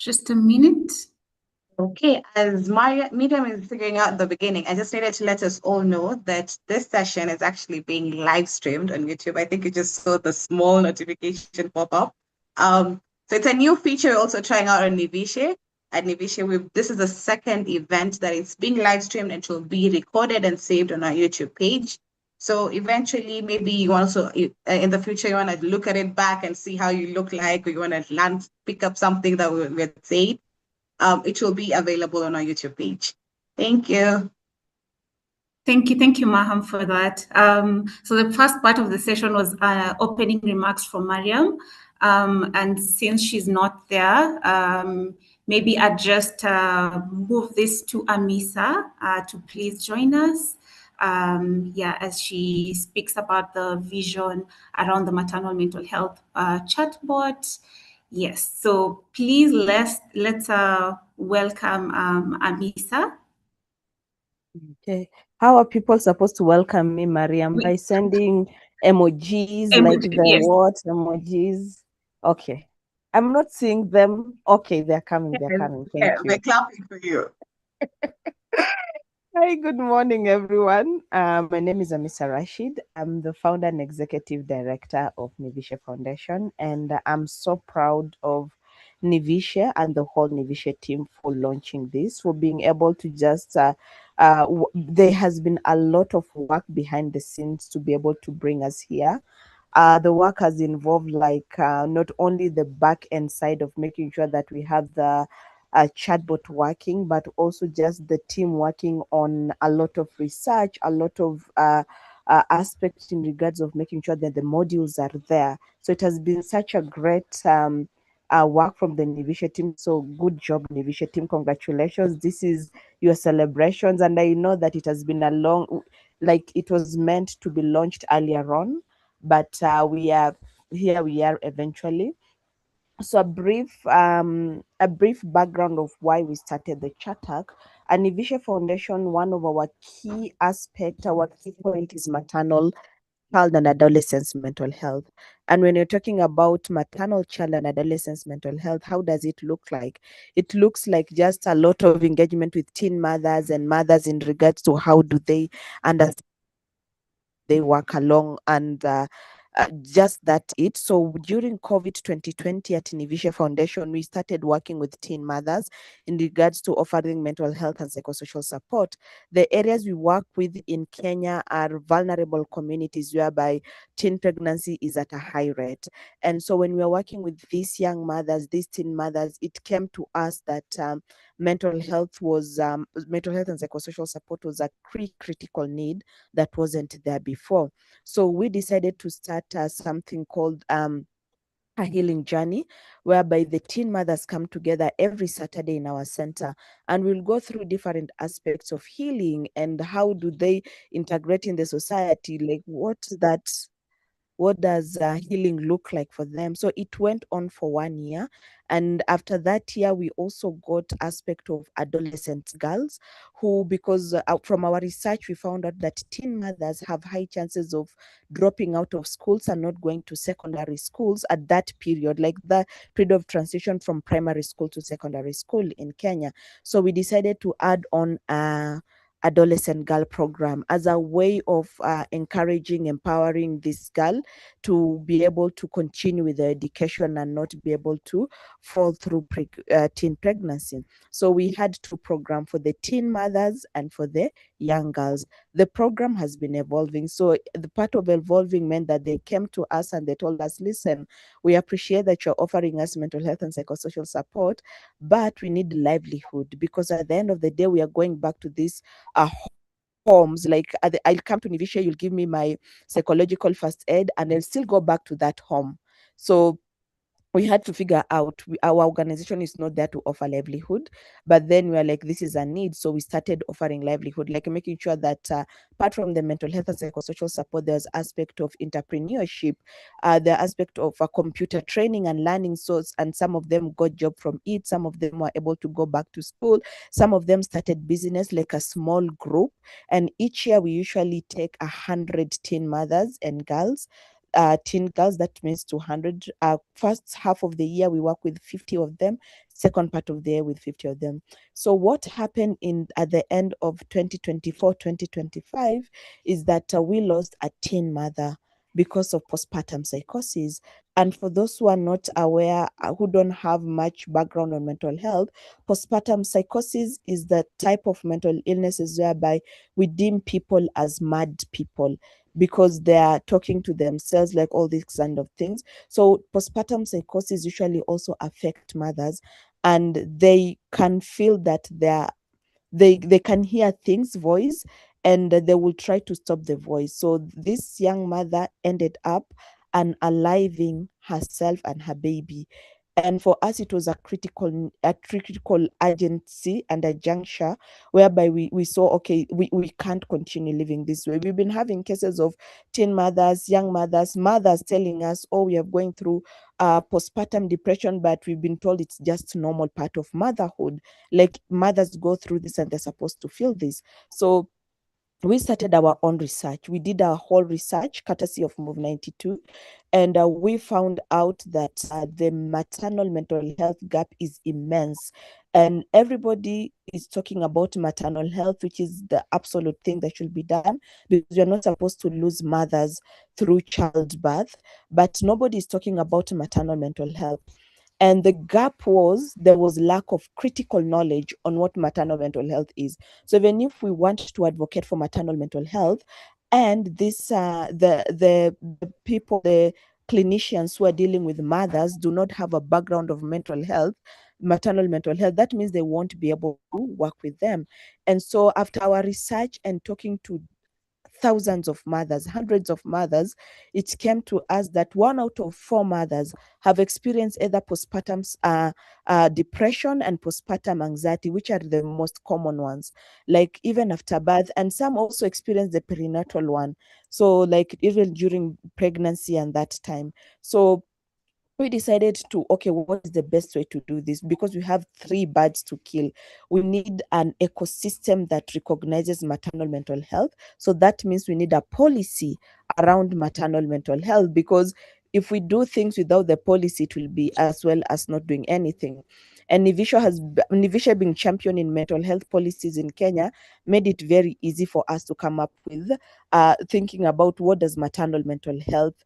Just a minute. Okay, as Miriam is figuring out the beginning, I just needed to let us all know that this session is actually being live streamed on YouTube. I think you just saw the small notification pop up. So it's a new feature we're also trying out on Nivishe. At Nivishe, this is the second event that is being live streamed and will be recorded and saved on our YouTube page. So eventually, maybe you also in the future you want to look at it back and see how you look like, or you want to learn, pick up something that we had said. It will be available on our YouTube page. Thank you. Thank you, Maham, for that. So the first part of the session was opening remarks from Mariam. And since she's not there, maybe I just move this to Amisa to please join us. As she speaks about the vision around the maternal mental health chatbot. Yes, so please let's welcome Amisa. Okay. How are people supposed to welcome me, Mariam? By sending emojis, like the Yes. what emojis? Okay. I'm not seeing them. Okay, they're coming. They're coming. Thank you. We're clapping for you. Hi, good morning, everyone. My name is Amisa Rashid. I'm the founder and executive director of Nivishe Foundation, and I'm so proud of Nivishe and the whole Nivishe team for launching this, for being able to just. There has been a lot of work behind the scenes to be able to bring us here. The work has involved not only the back end side of making sure that we have the chatbot working, but also just the team working on a lot of research, a lot of aspects in regards of making sure that the modules are there. So it has been such a great work from the Nivishe team. So good job, Nivishe team. Congratulations. This is your celebrations. And I know that it has been a long, like it was meant to be launched earlier on, but we are eventually. So a brief background of why we started the Chatak. And Nivishe Foundation, one of our key aspect, our key point is maternal child and adolescents mental health. And when you're talking about maternal child and adolescents mental health, how does it look like? It looks like just a lot of engagement with teen mothers and mothers in regards to how do they understand they work along, and just that it. So during COVID 2020 at Nivishe Foundation, we started working with teen mothers in regards to offering mental health and psychosocial support. The areas we work with in Kenya are vulnerable communities whereby teen pregnancy is at a high rate. And so when we are working with these young mothers, these teen mothers, it came to us that mental health and psychosocial support was a critical need that wasn't there before. So we decided to start something called a healing journey, whereby the teen mothers come together every Saturday in our center, and we'll go through different aspects of healing and how do they integrate in the society, like what does healing look like for them. So it went on for 1 year, and after that year we also got aspect of adolescent girls who, because from our research we found out that teen mothers have high chances of dropping out of schools and not going to secondary schools at that period, like the period of transition from primary school to secondary school in Kenya. So we decided to add on adolescent girl program as a way of encouraging, empowering this girl to be able to continue with their education and not be able to fall through teen pregnancy. So we had two programs for the teen mothers and for the young girls. The program has been evolving. So the part of evolving meant that they came to us and they told us, listen, we appreciate that you're offering us mental health and psychosocial support, but we need livelihood, because at the end of the day, we are going back to this homes. Like I'll come to Nivishe, you'll give me my psychological first aid, and I'll still go back to that home. So we had to figure out, our organization is not there to offer livelihood, but then we are like, this is a need. So we started offering livelihood, like making sure that apart from the mental health and psychosocial support, there's aspect of entrepreneurship, the aspect of computer training and learning. So, and some of them got job from it, some of them were able to go back to school, some of them started business, like a small group. And each year we usually take 100 teen mothers and girls teen girls. That means 200. First half of the year, we work with 50 of them. Second part of the year with 50 of them. So what happened at the end of 2024, 2025 is that we lost a teen mother because of postpartum psychosis. And for those who are not aware, who don't have much background on mental health, postpartum psychosis is the type of mental illnesses whereby we deem people as mad people because they are talking to themselves, like all these kind of things. So postpartum psychosis usually also affect mothers, and they can feel that they can hear things voice, and they will try to stop the voice. So this young mother ended up unaliving herself and her baby. And for us, it was a critical urgency and a juncture whereby we saw, okay, we can't continue living this way. We've been having cases of teen mothers, young mothers telling us, oh, we are going through postpartum depression, but we've been told it's just normal part of motherhood. Like mothers go through this and they're supposed to feel this. So we started our own research. We did our whole research courtesy of Move 92, and we found out that the maternal mental health gap is immense, and everybody is talking about maternal health, which is the absolute thing that should be done, because you're not supposed to lose mothers through childbirth, but nobody is talking about maternal mental health. And the gap was there was lack of critical knowledge on what maternal mental health is. So even if we want to advocate for maternal mental health, and this the people, the clinicians who are dealing with mothers do not have a background of maternal mental health, that means they won't be able to work with them. And so after our research and talking to thousands of mothers, hundreds of mothers, it came to us that 1 out of 4 mothers have experienced either postpartum depression and postpartum anxiety, which are the most common ones, like even after birth. And some also experience the perinatal one. So like even during pregnancy and that time. So we decided to, okay, what is the best way to do this? Because we have 3 birds to kill. We need an ecosystem that recognizes maternal mental health. So that means we need a policy around maternal mental health, because if we do things without the policy, it will be as well as not doing anything. And Nivishe being champion in mental health policies in Kenya made it very easy for us to come up with thinking about what does maternal mental health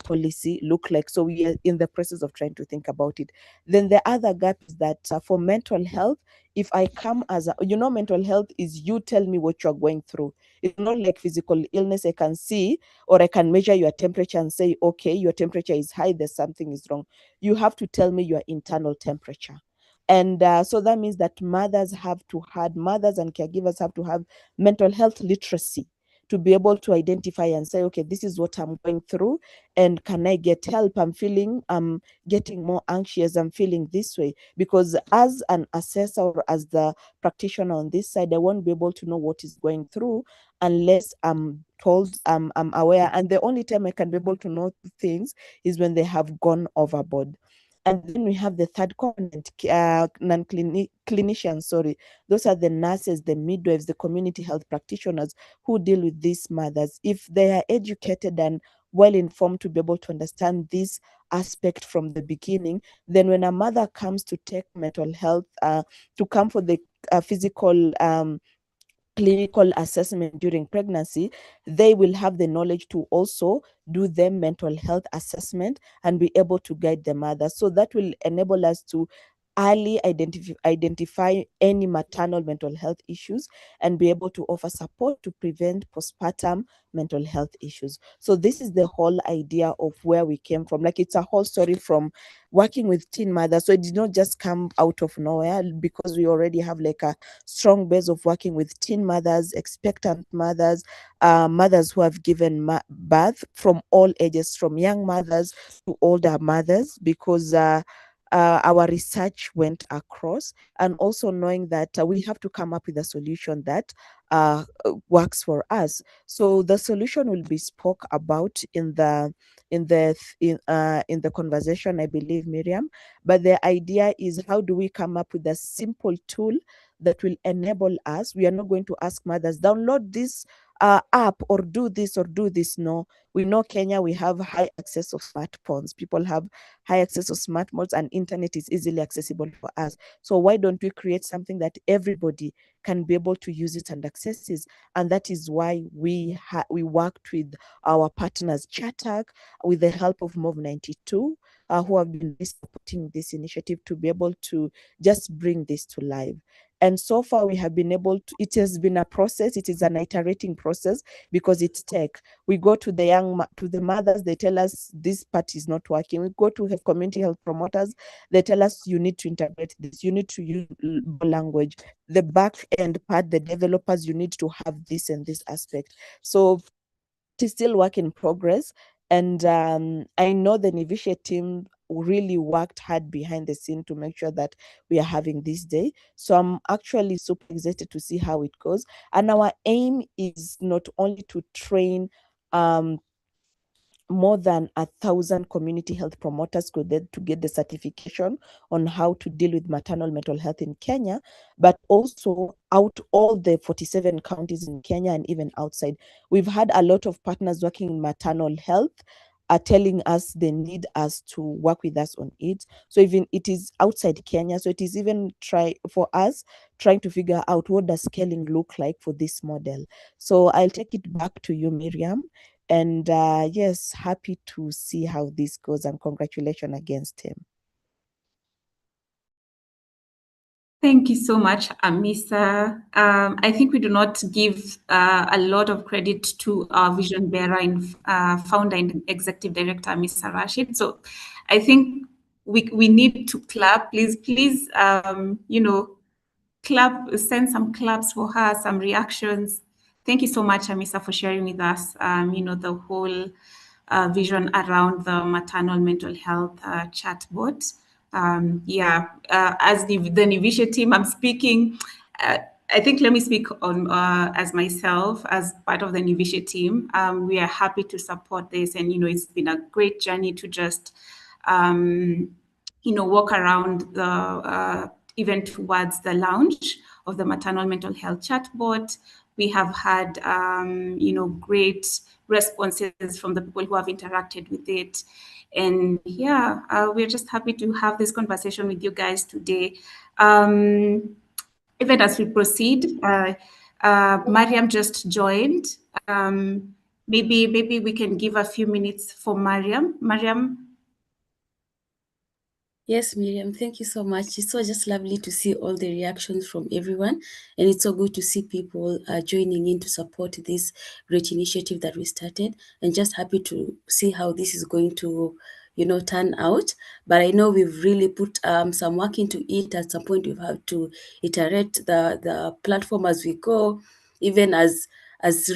policy look like. So we are in the process of trying to think about it. Then the other gap is that for mental health, if I come as mental health is you tell me what you're going through. It's not like physical illness. I can see or I can measure your temperature and say, okay, your temperature is high, there's something is wrong. You have to tell me your internal temperature. And so that means that mothers and caregivers have to have mental health literacy to be able to identify and say, okay, this is what I'm going through, and can I get help? I'm getting more anxious, I'm feeling this way. Because as an assessor or as the practitioner on this side, I won't be able to know what is going through unless I'm told, I'm aware. And the only time I can be able to know things is when they have gone overboard. And then we have the third component, clinicians, sorry. Those are the nurses, the midwives, the community health practitioners who deal with these mothers. If they are educated and well informed to be able to understand this aspect from the beginning, then when a mother comes to take mental health, to come for the physical clinical assessment during pregnancy, they will have the knowledge to also do their mental health assessment and be able to guide the mother. So that will enable us to early identify any maternal mental health issues and be able to offer support to prevent postpartum mental health issues. So this is the whole idea of where we came from. Like, it's a whole story from working with teen mothers. So it did not just come out of nowhere, because we already have like a strong base of working with teen mothers, expectant mothers, mothers who have given birth from all ages, from young mothers to older mothers, because our research went across, and also knowing that we have to come up with a solution that works for us. So the solution will be spoke about in the conversation, I believe, Miriam. But the idea is, how do we come up with a simple tool that will enable us. We are not going to ask mothers, download this app or do this or do this. No, we know Kenya, we have high access of smartphones. People have high access of smartphones, and internet is easily accessible for us. So why don't we create something that everybody can be able to use it and access it? And that is why we worked with our partners, Chatak, with the help of Move 92, who have been supporting this initiative to be able to just bring this to life. And so far we have been able to, it has been a process, it is an iterating process, because it's tech. We go to the mothers, they tell us this part is not working. We go to community health promoters, they tell us you need to integrate this, you need to use language. The back end part, the developers, you need to have this and this aspect. So it is still work in progress. And I know the Nivishe team really worked hard behind the scene to make sure that we are having this day. So I'm actually super excited to see how it goes. And our aim is not only to train more than 1,000 community health promoters to get the certification on how to deal with maternal mental health in Kenya, but also out all the 47 counties in Kenya and even outside. We've had a lot of partners working in maternal health are telling us they need us to work with us on it. So even it is outside Kenya, so it is even for us trying to figure out what does scaling look like for this model. So I'll take it back to you, Miriam. And yes, happy to see how this goes, and congratulations against him. Thank you so much, Amisa. I think we do not give a lot of credit to our vision bearer and founder and executive director, Amisa Rashid. So I think we need to clap. Please, clap, send some claps for her, some reactions. Thank you so much, Amisa, for sharing with us, the whole vision around the maternal mental health chatbot. As the Nivishe team, I'm speaking. I think let me speak on as myself, as part of the Nivishe team. We are happy to support this, and it's been a great journey to just walk around the even towards the launch of the maternal mental health chatbot. We have had great responses from the people who have interacted with it. And we're just happy to have this conversation with you guys today. Even as we proceed, Mariam just joined. Maybe we can give a few minutes for Mariam. Mariam. Yes, Miriam, thank you so much. It's so just lovely to see all the reactions from everyone. And it's so good to see people joining in to support this great initiative that we started. And just happy to see how this is going to, turn out. But I know we've really put some work into it. At some point, we've had to iterate the platform as we go, even as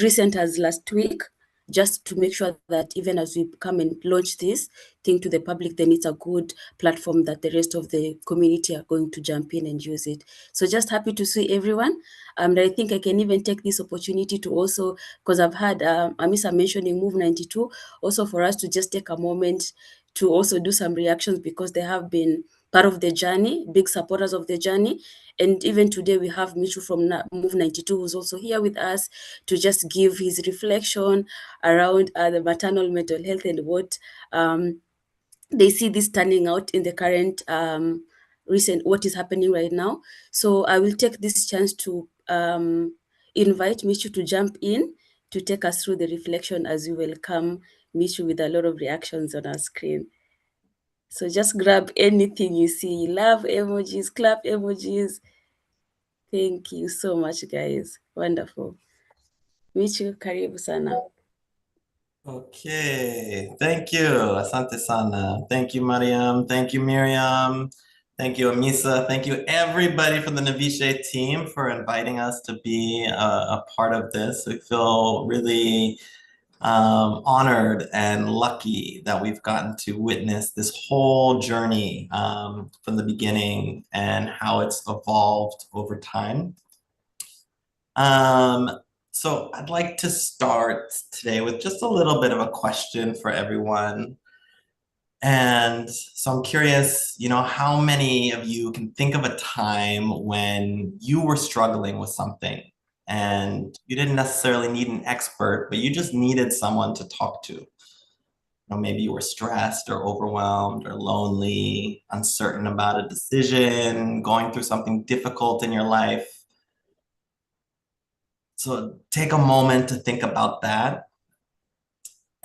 recent as last week, just to make sure that even as we come and launch this thing to the public, then it's a good platform that the rest of the community are going to jump in and use it. So just happy to see everyone. And I think I can even take this opportunity to also, because I've had Amisa mentioning Move 92, also for us to just take a moment to also do some reactions, because they have been part of the journey, big supporters of the journey. And even today we have Michu from Move 92 who's also here with us to just give his reflection around the maternal mental health and what they see this turning out in the current recent what is happening right now. So I will take this chance to invite Michu to jump in to take us through the reflection as we welcome Michu with a lot of reactions on our screen. So just grab anything you see, love emojis, clap emojis. Thank you so much, guys. Wonderful. Michu, karibu sana. Okay, thank you, Asante Sana. Thank you, Mariam. Thank you, Miriam. Thank you, Amisa. Thank you, everybody from the Nivishe team for inviting us to be a part of this. We feel really honored and lucky that we've gotten to witness this whole journey from the beginning and how it's evolved over time. So I'd like to start today with just a little bit of a question for everyone. And so I'm curious, how many of you can think of a time when you were struggling with something and you didn't necessarily need an expert, but you just needed someone to talk to? Maybe you were stressed or overwhelmed or lonely, uncertain about a decision, going through something difficult in your life. So take a moment to think about that.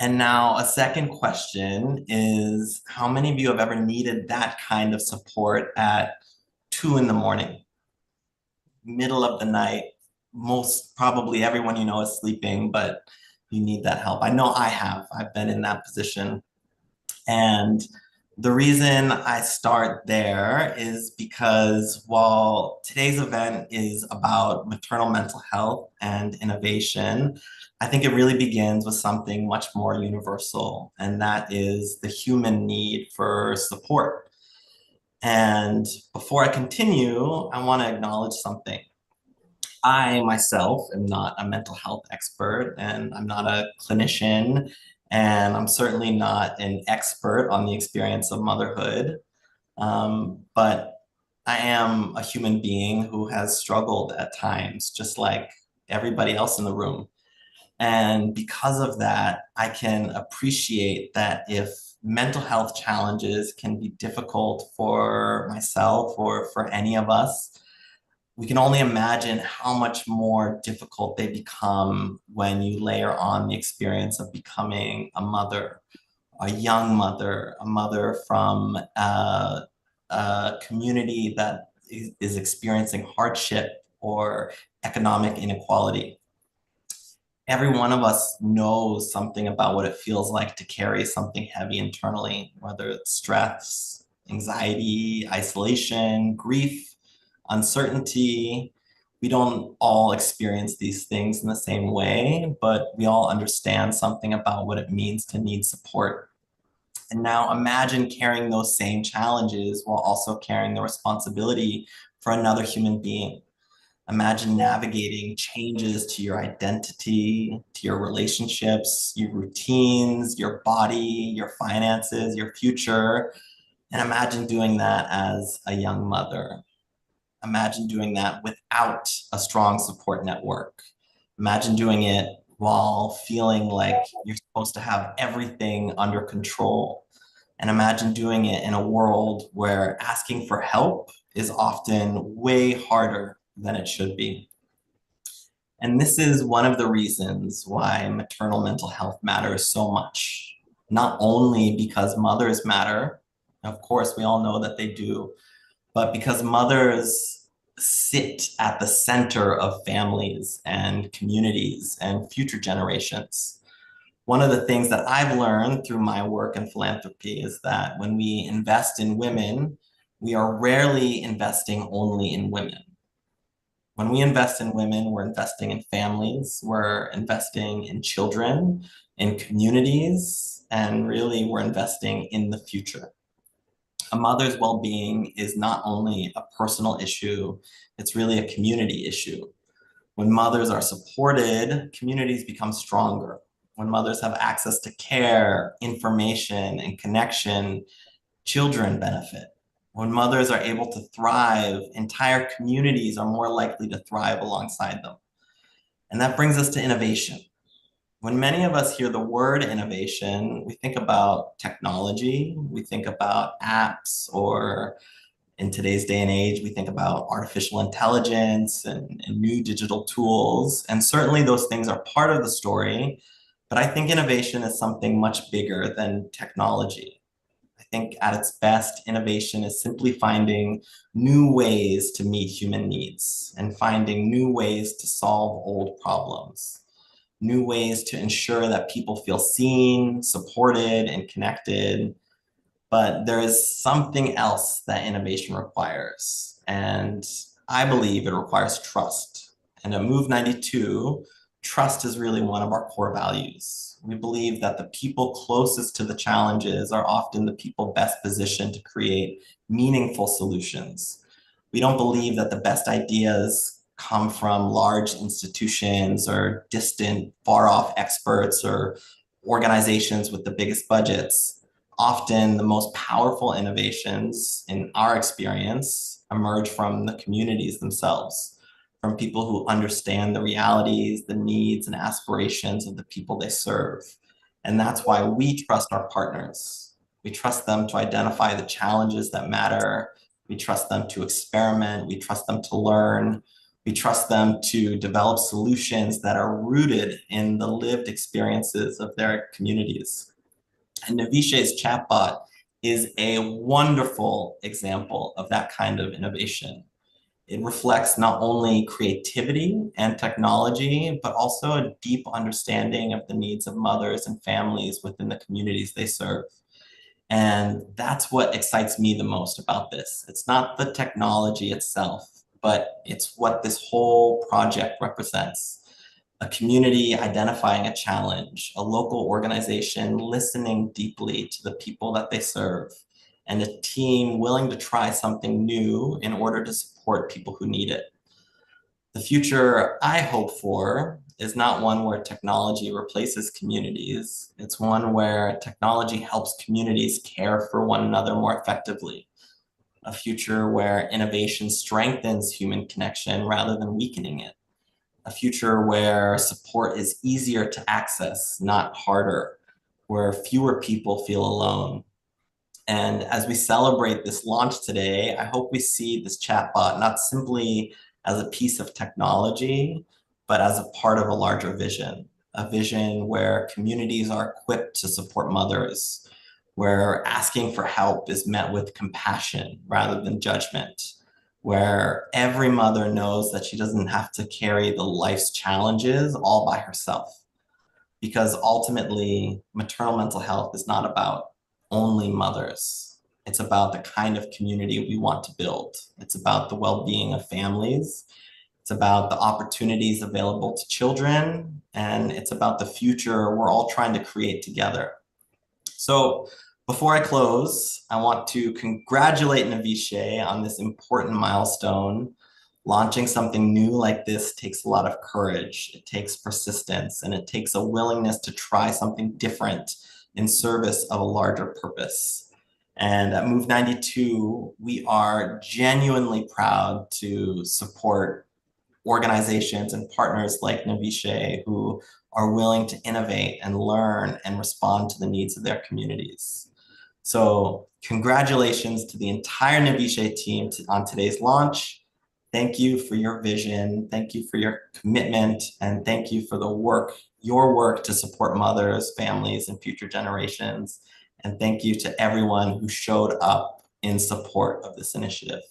And now a second question is, how many of you have ever needed that kind of support at 2 a.m, middle of the night? Most probably everyone is sleeping, but you need that help. I know I have. I've been in that position. And the reason I start there is because while today's event is about maternal mental health and innovation, I think it really begins with something much more universal, and that is the human need for support. And before I continue, I want to acknowledge something. I myself am not a mental health expert, and I'm not a clinician, and I'm certainly not an expert on the experience of motherhood. But I am a human being who has struggled at times, just like everybody else in the room. And because of that, I can appreciate that if mental health challenges can be difficult for myself or for any of us, we can only imagine how much more difficult they become when you layer on the experience of becoming a mother, a young mother, a mother from a community that is experiencing hardship or economic inequality. Every one of us knows something about what it feels like to carry something heavy internally, whether it's stress, anxiety, isolation, grief, uncertainty. We don't all experience these things in the same way, but we all understand something about what it means to need support. And now imagine carrying those same challenges while also carrying the responsibility for another human being. Imagine navigating changes to your identity, to your relationships, your routines, your body, your finances, your future. And imagine doing that as a young mother. Imagine doing that without a strong support network. Imagine doing it while feeling like you're supposed to have everything under control. And imagine doing it in a world where asking for help is often way harder than it should be. And this is one of the reasons why maternal mental health matters so much. Not only because mothers matter, of course, we all know that they do, but because mothers sit at the center of families and communities and future generations. One of the things that I've learned through my work in philanthropy is that when we invest in women, we are rarely investing only in women. When we invest in women, we're investing in families, we're investing in children, in communities, and really we're investing in the future. A mother's well-being is not only a personal issue, it's really a community issue. When mothers are supported, communities become stronger. When mothers have access to care, information, and connection, children benefit. When mothers are able to thrive, entire communities are more likely to thrive alongside them. And that brings us to innovation. When many of us hear the word innovation, we think about technology, we think about apps, or in today's day and age, we think about artificial intelligence and new digital tools. And certainly those things are part of the story, but I think innovation is something much bigger than technology. I think at its best, innovation is simply finding new ways to meet human needs and finding new ways to solve old problems, new ways to ensure that people feel seen, supported, and connected. But there is something else that innovation requires, and I believe it requires trust. And at Move 92, trust is really one of our core values. We believe that the people closest to the challenges are often the people best positioned to create meaningful solutions. We don't believe that the best ideas come from large institutions or distant, far-off experts or organizations with the biggest budgets. Often the most powerful innovations in our experience emerge from the communities themselves, from people who understand the realities, the needs, and aspirations of the people they serve. And that's why we trust our partners. We trust them to identify the challenges that matter. We trust them to experiment. We trust them to learn. We trust them to develop solutions that are rooted in the lived experiences of their communities. And Nivishe's chatbot is a wonderful example of that kind of innovation. It reflects not only creativity and technology, but also a deep understanding of the needs of mothers and families within the communities they serve. And that's what excites me the most about this. It's not the technology itself, but it's what this whole project represents. A community identifying a challenge, a local organization listening deeply to the people that they serve, and a team willing to try something new in order to support people who need it. The future I hope for is not one where technology replaces communities. It's one where technology helps communities care for one another more effectively. A future where innovation strengthens human connection rather than weakening it. A future where support is easier to access, not harder, where fewer people feel alone. And as we celebrate this launch today, I hope we see this chatbot not simply as a piece of technology, but as a part of a larger vision, a vision where communities are equipped to support mothers, where asking for help is met with compassion rather than judgment, where every mother knows that she doesn't have to carry the life's challenges all by herself. Because ultimately, maternal mental health is not about only mothers. It's about the kind of community we want to build. It's about the well-being of families. It's about the opportunities available to children. And it's about the future we're all trying to create together. So before I close, I want to congratulate Nivishe on this important milestone. Launching something new like this takes a lot of courage, it takes persistence, and it takes a willingness to try something different in service of a larger purpose. And at Move 92, we are genuinely proud to support organizations and partners like Nivishe who are willing to innovate and learn and respond to the needs of their communities. So congratulations to the entire Nivishe team on today's launch. Thank you for your vision. Thank you for your commitment. And thank you for your work to support mothers, families, and future generations. And thank you to everyone who showed up in support of this initiative.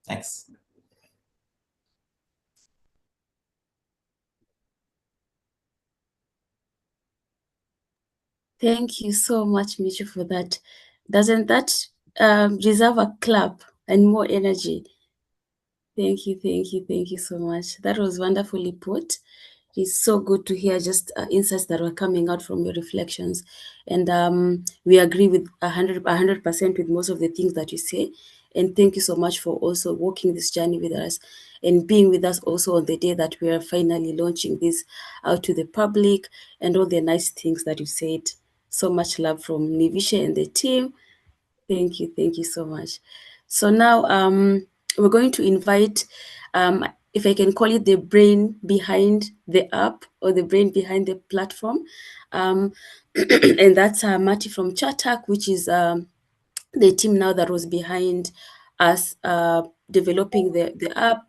Thanks. Thank you so much, Michi, for that. Doesn't that deserve a clap and more energy? Thank you, thank you, thank you so much. That was wonderfully put. It's so good to hear just insights that were coming out from your reflections. And we agree with 100% with most of the things that you say. And thank you so much for also walking this journey with us and being with us also on the day that we are finally launching this out to the public and all the nice things that you said. So much love from Nivishe and the team. Thank you so much. So now we're going to invite, if I can call it the brain behind the app or the brain behind the platform. And that's Marty from Chatak, which is the team now that was behind us developing the app.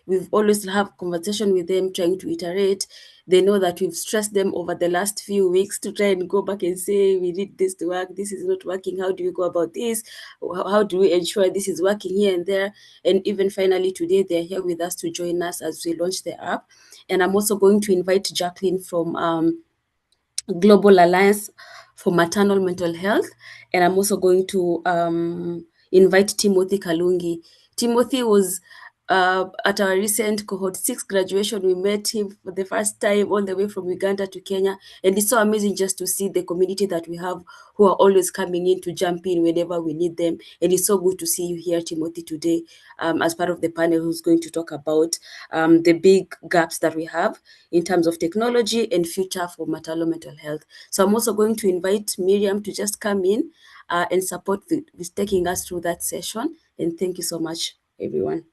We've always have conversation with them, trying to iterate. They know that we've stressed them over the last few weeks to try and go back and say, we need this to work. This is not working. How do we go about this? How do we ensure this is working here and there? And even finally today, they're here with us to join us as we launch the app. And I'm also going to invite Jacqueline from Global Alliance for Maternal Mental Health. And I'm also going to invite Timothy Kalungi. Timothy was at our recent cohort 6 graduation, we met him for the first time all the way from Uganda to Kenya. And it's so amazing just to see the community that we have who are always coming in to jump in whenever we need them. And it's so good to see you here, Timothy, today as part of the panel who's going to talk about the big gaps that we have in terms of technology and future for maternal mental health. So I'm also going to invite Miriam to just come in and support with taking us through that session. And thank you so much, everyone.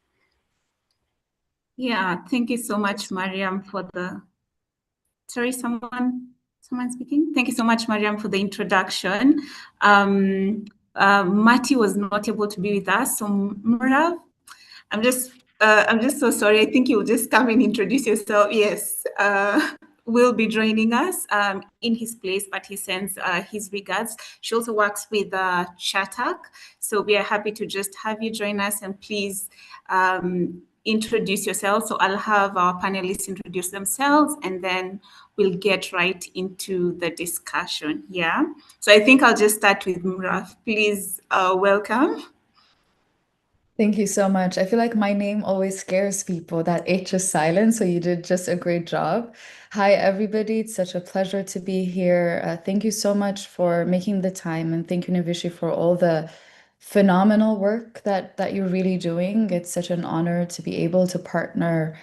Yeah, thank you so much, Mariam, for the... Sorry, someone speaking? Thank you so much, Mariam, for the introduction. Mati was not able to be with us, so Murav, I'm just so sorry. I think you'll just come and introduce yourself. Yes, will be joining us in his place, but he sends his regards. She also works with Chatak, so we are happy to just have you join us, and please introduce yourself. So I'll have our panelists introduce themselves, and then we'll get right into the discussion. Yeah. So I think I'll just start with Muraf. Please welcome. Thank you so much. I feel like my name always scares people. That H is silent, so you did just a great job. Hi, everybody. It's such a pleasure to be here. Thank you so much for making the time, and thank you, Nivishe, for all the phenomenal work that you're really doing. It's such an honor to be able to partner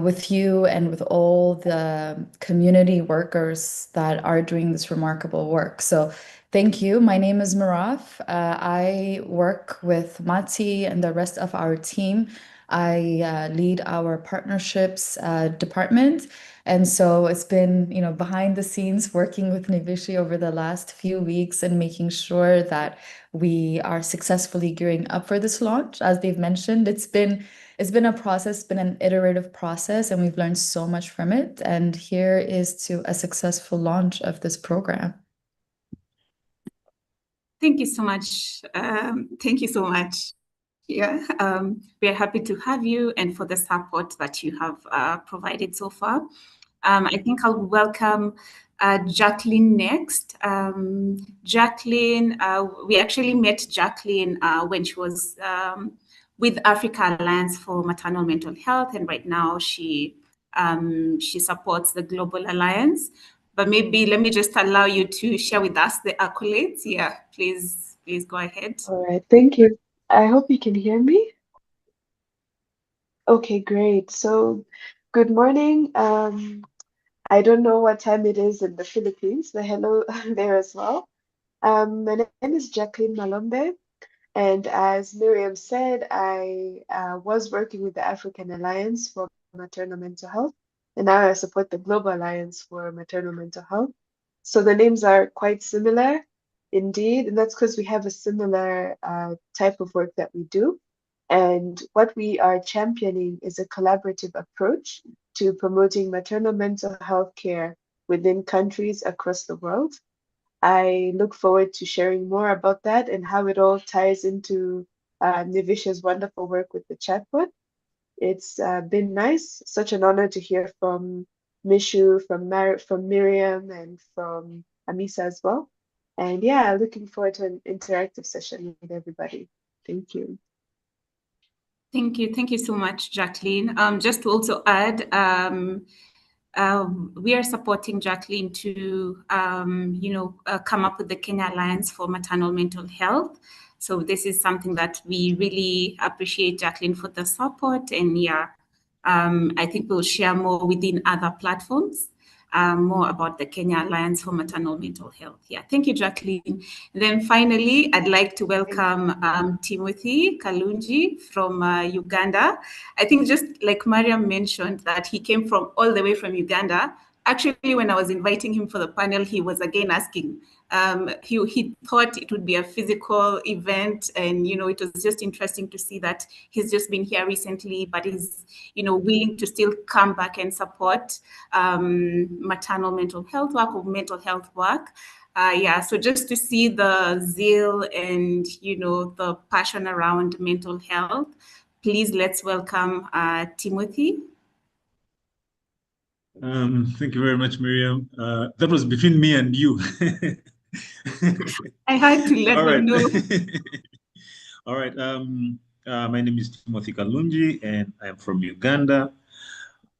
with you and with all the community workers that are doing this remarkable work. So thank you. My name is Maraf. I work with Mati and the rest of our team. I lead our partnerships department. And so it's been, behind the scenes working with Nivishe over the last few weeks and making sure that we are successfully gearing up for this launch. As they've mentioned, it's been a process, been an iterative process, and we've learned so much from it. And here is to a successful launch of this program. Thank you so much. Thank you so much. Yeah, we are happy to have you and for the support that you have provided so far. I think I'll welcome Jacqueline next. Jacqueline, we actually met Jacqueline when she was with Africa Alliance for Maternal Mental Health, and right now she supports the Global Alliance. But maybe let me just allow you to share with us the accolades. Yeah, please go ahead. All right, thank you. I hope you can hear me. Okay, great. So, good morning. I don't know what time it is in the Philippines, but hello there as well. My name is Jacqueline Malombe, and as Miriam said, I was working with the African Alliance for Maternal Mental Health, and now I support the Global Alliance for Maternal Mental Health. So the names are quite similar indeed, and that's because we have a similar type of work that we do. And what we are championing is a collaborative approach to promoting maternal mental health care within countries across the world. I look forward to sharing more about that and how it all ties into Nivishe's wonderful work with the chatbot. It's been nice, such an honor to hear from Mishu, from Miriam, and from Amisa as well. And yeah, looking forward to an interactive session with everybody. Thank you. Thank you so much, Jacqueline. Just to also add, we are supporting Jacqueline to, come up with the Kenya Alliance for Maternal Mental Health. So this is something that we really appreciate, Jacqueline, for the support. And yeah, I think we'll share more within other platforms. More about the Kenya Alliance for Maternal Mental Health. Yeah, thank you, Jacqueline. Then finally, I'd like to welcome Timothy Kalunji from Uganda. I think just like Mariam mentioned that he came from all the way from Uganda. Actually, when I was inviting him for the panel, he was again asking. He thought it would be a physical event, and it was just interesting to see that he's just been here recently, but is willing to still come back and support maternal mental health work or mental health work. So just to see the zeal and the passion around mental health, please let's welcome Timothy. Thank you very much, Miriam. That was between me and you. I had to let them know. All right. My name is Timothy Kalunji, and I am from Uganda.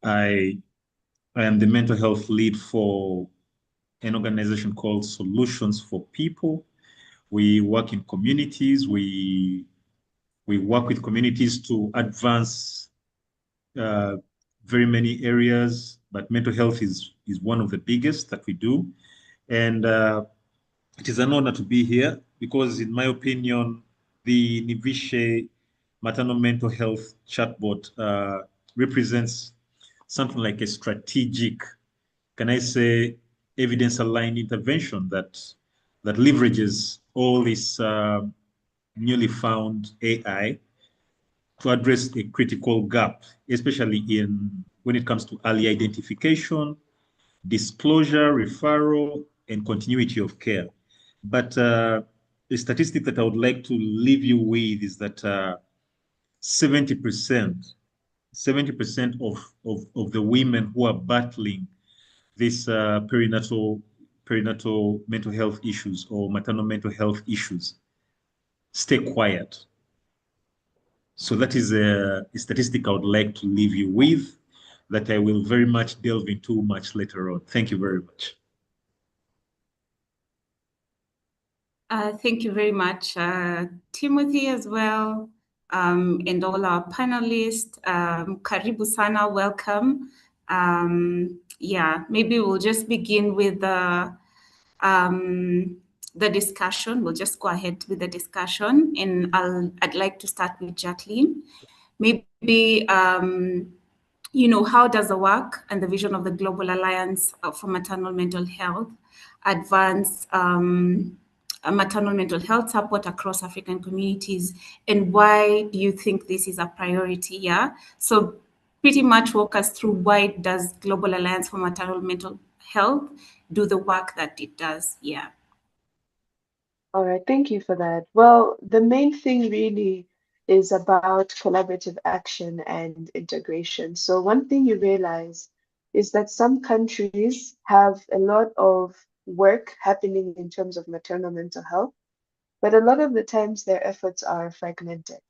I am the mental health lead for an organization called Solutions for People. We work in communities. We work with communities to advance uh, very many areas, but mental health is one of the biggest that we do. And it is an honor to be here because, in my opinion, the Nivishe maternal mental health chatbot represents something like a strategic, can I say, evidence-aligned intervention that leverages all this newly found AI to address a critical gap, especially in when it comes to early identification, disclosure, referral, and continuity of care. But the statistic that I would like to leave you with is that 70%, 70% of the women who are battling this perinatal mental health issues or maternal mental health issues stay quiet. So that is a statistic I would like to leave you with that I will very much delve into much later on. Thank you very much. Thank you very much, Timothy, as well, and all our panelists. Karibu sana, welcome. Yeah, maybe we'll just begin with the discussion. We'll just go ahead with the discussion, and I'd like to start with Jacqueline. Maybe how does the work and the vision of the Global Alliance for Maternal Mental Health advance maternal mental health support across African communities, and why do you think this is a priority? Yeah, so pretty much walk us through why does Global Alliance for Maternal Mental Health do the work that it does? Yeah. All right, thank you for that. Well, the main thing really is about collaborative action and integration. So, one thing you realize is that some countries have a lot of work happening in terms of maternal mental health, but a lot of the times their efforts are fragmented.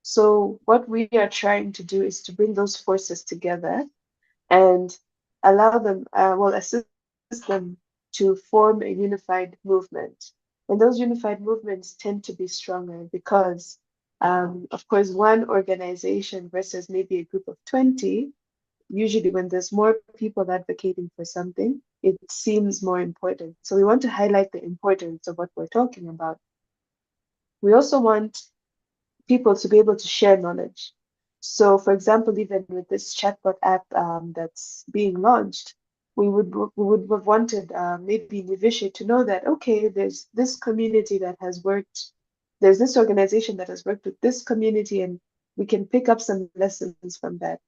So, what we are trying to do is to bring those forces together and allow them, assist them to form a unified movement. And those unified movements tend to be stronger because, of course, one organization versus maybe a group of 20, usually when there's more people advocating for something, it seems more important. So we want to highlight the importance of what we're talking about. We also want people to be able to share knowledge. So, for example, even with this chatbot app that's being launched, we would have wanted maybe Nivishe to know that okay, there's this community that has worked, there's this organization that has worked with this community, and we can pick up some lessons from that.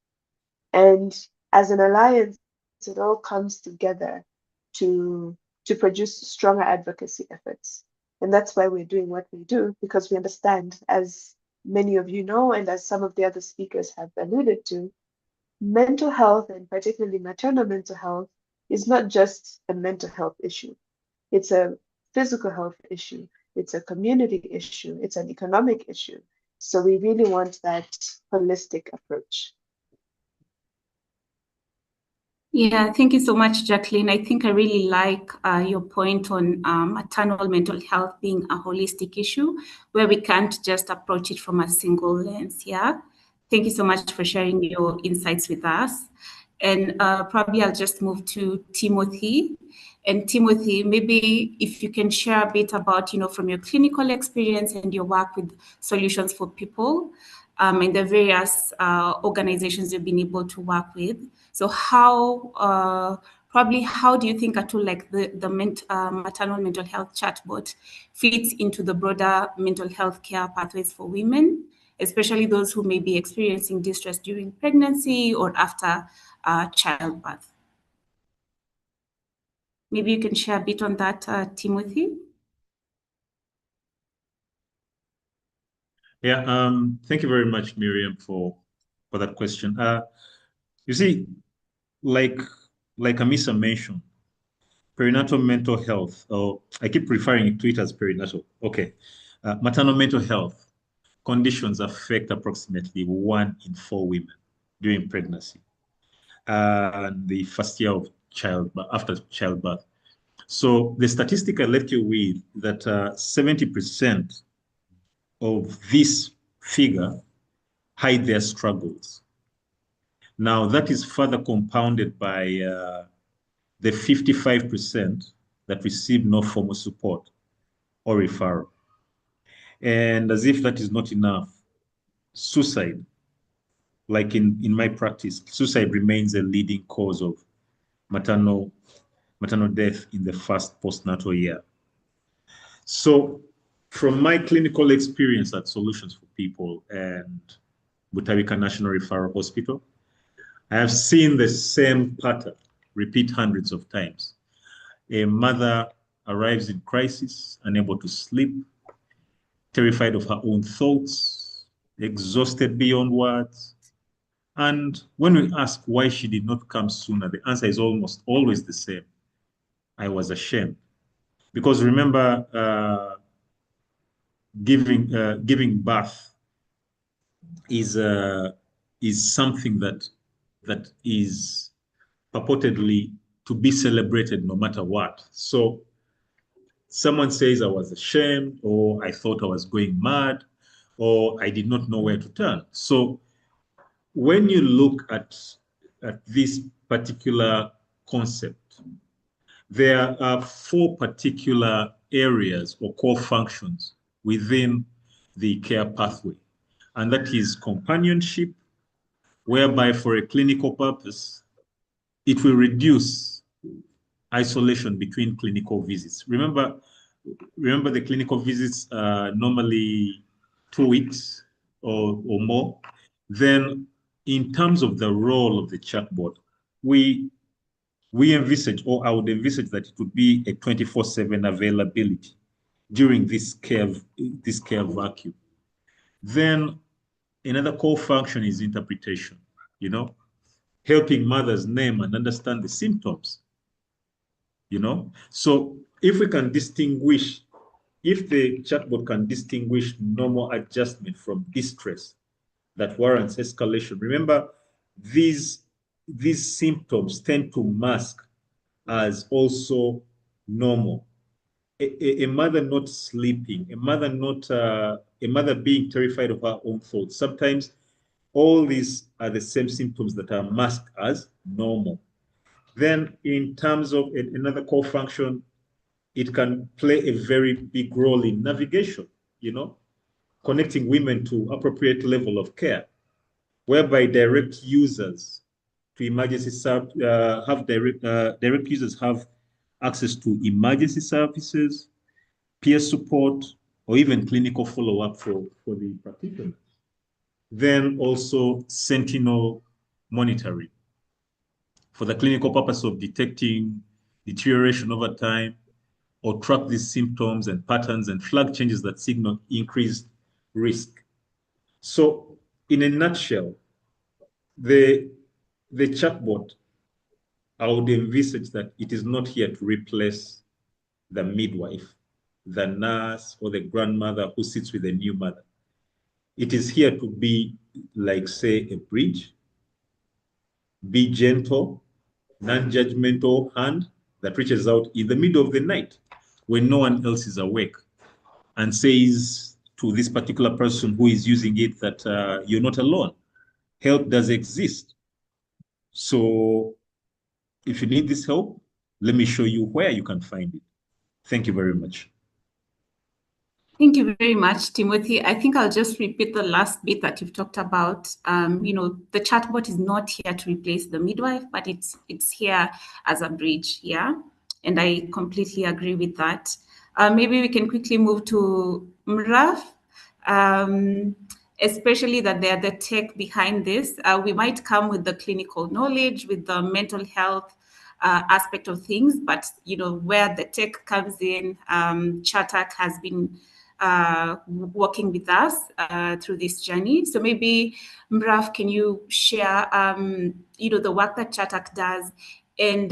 And as an alliance, it all comes together to produce stronger advocacy efforts. And that's why we're doing what we do, because we understand, as many of you know, and as some of the other speakers have alluded to, mental health, and particularly maternal mental health, is not just a mental health issue. It's a physical health issue. It's a community issue. It's an economic issue. So we really want that holistic approach. Yeah, thank you so much, Jacqueline. I think I really like your point on maternal mental health being a holistic issue where we can't just approach it from a single lens. Yeah, thank you so much for sharing your insights with us. And probably I'll just move to Timothy. And Timothy, maybe if you can share a bit about, from your clinical experience and your work with Solutions for People, and the various organizations you've been able to work with. So how do you think a tool like the maternal mental health chatbot fits into the broader mental health care pathways for women, especially those who may be experiencing distress during pregnancy or after childbirth? Maybe you can share a bit on that, Timothy. Yeah, thank you very much, Miriam, for that question. You see, like Amisa mentioned, perinatal mental health, or I keep referring to it as perinatal. Okay, maternal mental health conditions affect approximately 1 in 4 women during pregnancy and the first year of childbirth, after childbirth. So the statistic I left you with that 70% of this figure hide their struggles. Now that is further compounded by the 55% that receive no formal support or referral. And as if that is not enough, suicide, like in my practice, suicide remains a leading cause of maternal death in the first postnatal year. So from my clinical experience at Solutions for People and Butawika National Referral Hospital, I have seen the same pattern repeat hundreds of times. A mother arrives in crisis, unable to sleep, terrified of her own thoughts, exhausted beyond words. And when we ask why she did not come sooner, the answer is almost always the same. I was ashamed. Because remember, giving birth is something that is purportedly to be celebrated no matter what. So someone says I was ashamed, or I thought I was going mad, or I did not know where to turn. So when you look at this particular concept, there are 4 particular areas or core functions within the care pathway. And that is companionship, whereby for a clinical purpose, it will reduce isolation between clinical visits. Remember the clinical visits normally 2 weeks or more. Then in terms of the role of the chatbot, we envisage, or I would envisage, that it would be a 24/7 availability during this care vacuum. Then another core function is interpretation, helping mothers name and understand the symptoms, So if we can distinguish, if the chatbot can distinguish normal adjustment from distress that warrants escalation, remember, these symptoms tend to mask as also normal. A mother not sleeping, a mother being terrified of her own thoughts. Sometimes all these are the same symptoms that are masked as normal. Then in terms of another core function, it can play a very big role in navigation, connecting women to appropriate level of care, whereby direct users to emergency direct users have access to emergency services, peer support, or even clinical follow-up for the practitioners. Then also sentinel monitoring for the clinical purpose of detecting deterioration over time, or track these symptoms and patterns and flag changes that signal increased risk. So in a nutshell, the chatbot, I would envisage that it is not here to replace the midwife, the nurse, or the grandmother who sits with a new mother. It is here to be, like, say, a bridge, be gentle, non-judgmental hand that reaches out in the middle of the night when no one else is awake and says to this particular person who is using it that you're not alone. Help does exist. So if you need this help, let me show you where you can find it. Thank you very much. Thank you very much, Timothy. I think I'll just repeat the last bit that you've talked about. The chatbot is not here to replace the midwife, but it's here as a bridge, yeah? And I completely agree with that. Maybe we can quickly move to Mraf, especially that they're the tech behind this. We might come with the clinical knowledge, with the mental health aspect of things, but where the tech comes in, Chatak has been working with us through this journey. So maybe, Mraf, can you share, the work that Chatak does and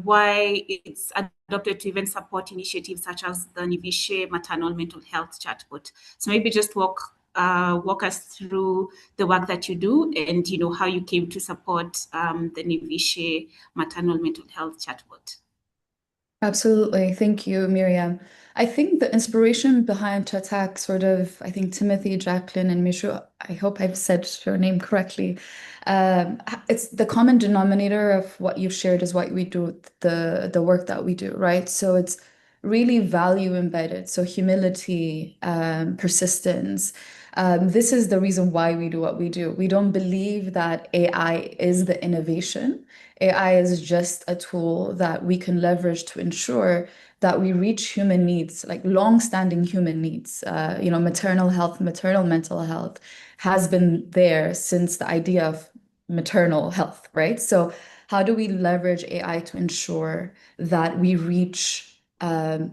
why it's adopted to even support initiatives such as the Nivishe maternal mental health chatbot. So maybe just walk walk us through the work that you do and, how you came to support the Nivishe maternal mental health chatbot? Absolutely. Thank you, Miriam. I think the inspiration behind Chatak, sort of, I think Timothy, Jacqueline, and Mishu, I hope I've said your name correctly. It's the common denominator of what you've shared is what we do, the work that we do, right? So it's really value embedded. So humility, persistence. This is the reason why we do what we do. We don't believe that AI is the innovation. AI is just a tool that we can leverage to ensure that we reach human needs, like long-standing human needs. Maternal health, maternal mental health has been there since the idea of maternal health, right? So how do we leverage AI to ensure that we reach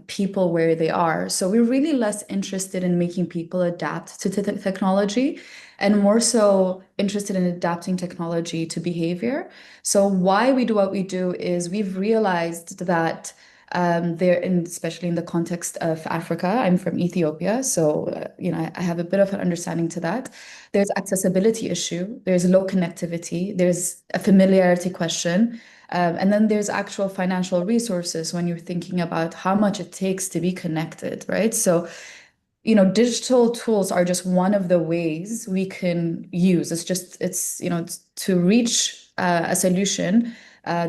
people where they are? So we're really less interested in making people adapt to technology and more so interested in adapting technology to behavior. So why we do what we do is we've realized that especially in the context of Africa, I'm from Ethiopia, so I have a bit of an understanding to that. There's accessibility issue, there's low connectivity, there's a familiarity question, and then there's actual financial resources when you're thinking about how much it takes to be connected, right? So digital tools are just one of the ways we can use. It's to reach a solution.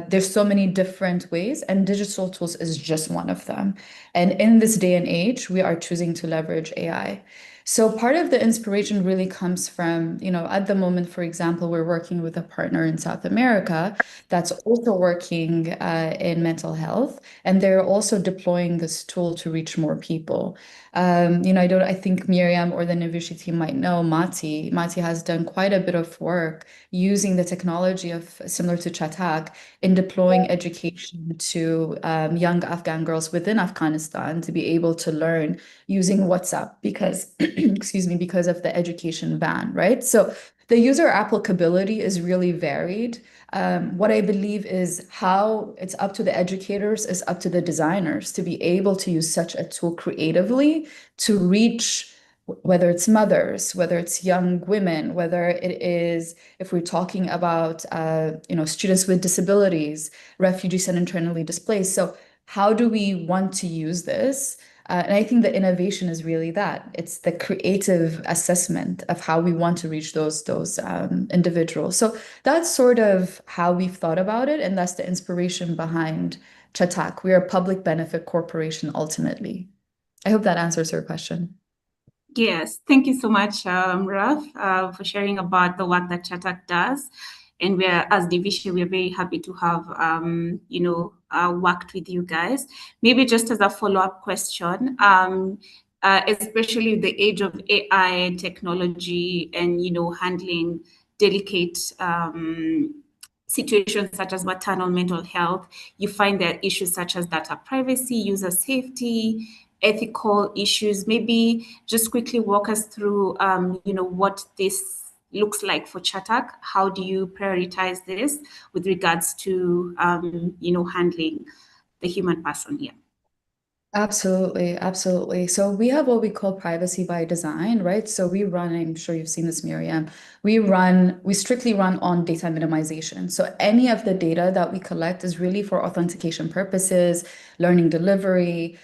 There's so many different ways, and digital tools is just one of them. And in this day and age, we are choosing to leverage AI. So part of the inspiration really comes from, at the moment, for example, we're working with a partner in South America that's also working in mental health, and they're also deploying this tool to reach more people. I think Miriam or the Nivishe team might know Mati. Mati has done quite a bit of work using the technology similar to Chatak in deploying education to young Afghan girls within Afghanistan to be able to learn using WhatsApp because, excuse me, because of the education ban, right? So the user applicability is really varied. What I believe is how it's up to the educators, is up to the designers to be able to use such a tool creatively to reach, whether it's mothers, whether it's young women, whether it is, if we're talking about, students with disabilities, refugees and internally displaced. So how do we want to use this? And I think the innovation is really that. It's the creative assessment of how we want to reach those individuals. So that's sort of how we've thought about it. And that's the inspiration behind Chatak. We're a public benefit corporation ultimately. I hope that answers your question. Yes, thank you so much, Raf, for sharing about the work that Chatak does. And as Nivishe, we're very happy to have, worked with you guys. Maybe just as a follow-up question, especially the age of AI and technology and, handling delicate situations such as maternal mental health, you find there are issues such as data privacy, user safety, ethical issues. Maybe just quickly walk us through, what this looks like for Chatak. How do you prioritize this with regards to, handling the human person here? Absolutely, absolutely. So we have what we call privacy by design, right? So we run, I'm sure you've seen this, Miriam. We strictly run on data minimization. So any of the data that we collect is really for authentication purposes, learning delivery,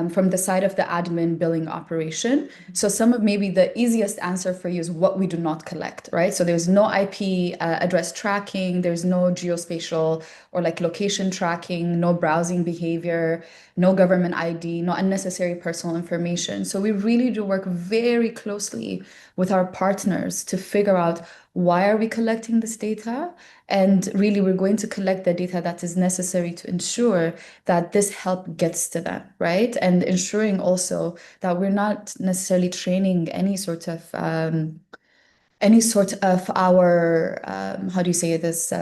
from the side of the admin billing operation. So maybe the easiest answer for you is what we do not collect, right? So there's no IP address tracking, there's no geospatial or like location tracking, no browsing behavior, no government ID, no unnecessary personal information. So we really do work very closely with our partners to figure out why are we collecting this data? And really, we're going to collect the data that is necessary to ensure that this help gets to them, right? And ensuring also that we're not necessarily training any sort of our, how do you say this?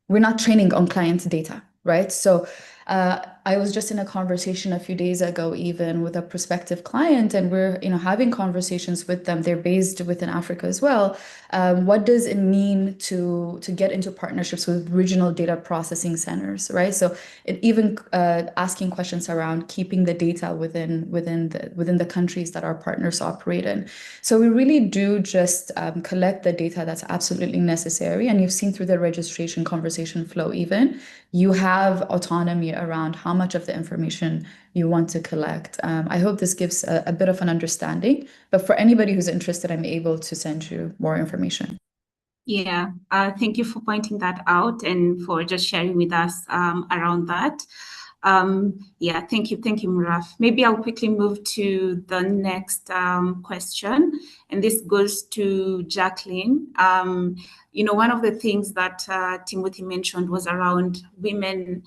We're not training on client data, right? So I was just in a conversation a few days ago, even with a prospective client, and we're having conversations with them. They're based within Africa as well. What does it mean to get into partnerships with regional data processing centers, right? So even asking questions around keeping the data within the countries that our partners operate in. So we really do just collect the data that's absolutely necessary. And you've seen through the registration conversation flow, even you have autonomy around how much of the information you want to collect. I hope this gives a bit of an understanding, but for anybody who's interested, I'm able to send you more information. Yeah, thank you for pointing that out and for just sharing with us around that. Yeah, thank you, Muraf. Maybe I'll quickly move to the next question, and this goes to Jacqueline. One of the things that Timothy mentioned was around women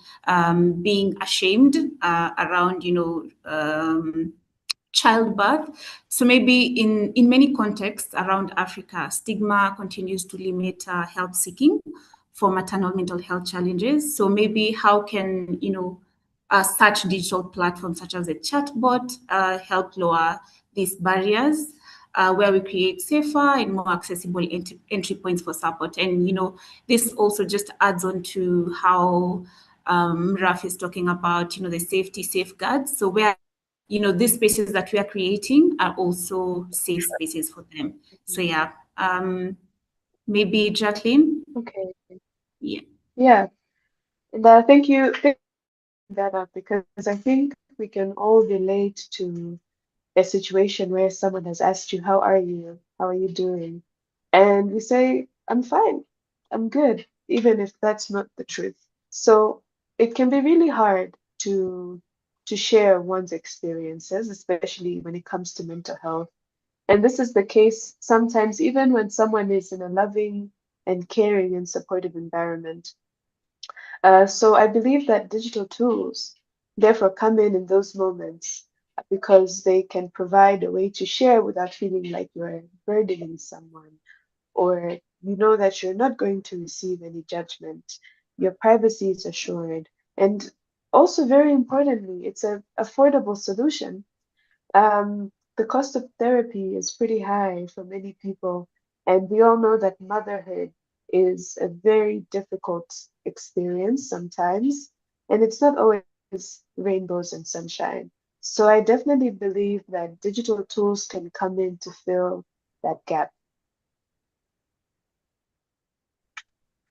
being ashamed around, childbirth. So maybe in many contexts around Africa, stigma continues to limit help seeking for maternal mental health challenges. So maybe how can such digital platforms such as a chatbot help lower these barriers, where we create safer and more accessible entry points for support. And this also just adds on to how Raf is talking about the safety safeguards. So where these spaces that we are creating are also safe spaces for them. So yeah, maybe Jacqueline. Okay. Yeah. Yeah. And thank you for that up, because I think we can all relate to a situation where someone has asked you, "How are you? How are you doing?" And we say, "I'm fine. I'm good," even if that's not the truth. So it can be really hard to share one's experiences, especially when it comes to mental health. And this is the case sometimes even when someone is in a loving and caring and supportive environment. So I believe that digital tools therefore come in those moments because they can provide a way to share without feeling like you're burdening someone, or you know that you're not going to receive any judgment. Your privacy is assured. And also, very importantly, it's an affordable solution. The cost of therapy is pretty high for many people, and we all know that motherhood is a very difficult experience sometimes, and it's not always rainbows and sunshine. So I definitely believe that digital tools can come in to fill that gap.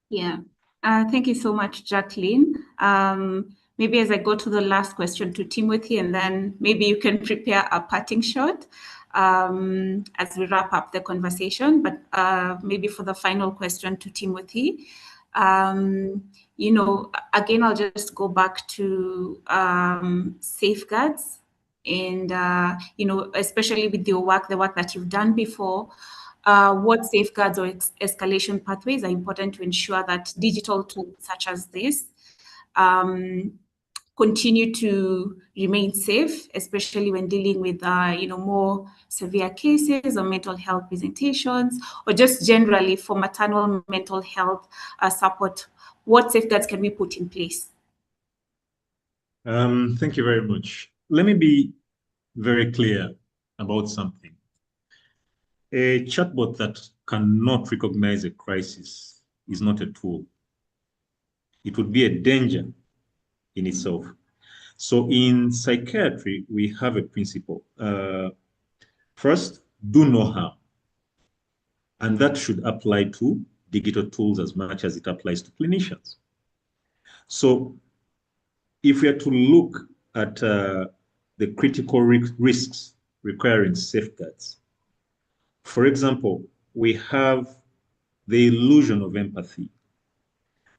Yeah. Thank you so much, Jacqueline. Maybe as I go to the last question to Timothy, and then maybe you can prepare a parting shot as we wrap up the conversation. But maybe for the final question to Timothy, again, I'll just go back to safeguards, and especially with the work that you've done before. What safeguards or escalation pathways are important to ensure that digital tools such as this continue to remain safe, especially when dealing with more severe cases or mental health presentations, or just generally for maternal mental health support? What safeguards can we put in place? Thank you very much. Let me be very clear about something. A chatbot that cannot recognize a crisis is not a tool. It would be a danger in itself. So in psychiatry, we have a principle. First, do no harm. And that should apply to digital tools as much as it applies to clinicians. So if we are to look at the critical risks requiring safeguards, for example, we have the illusion of empathy,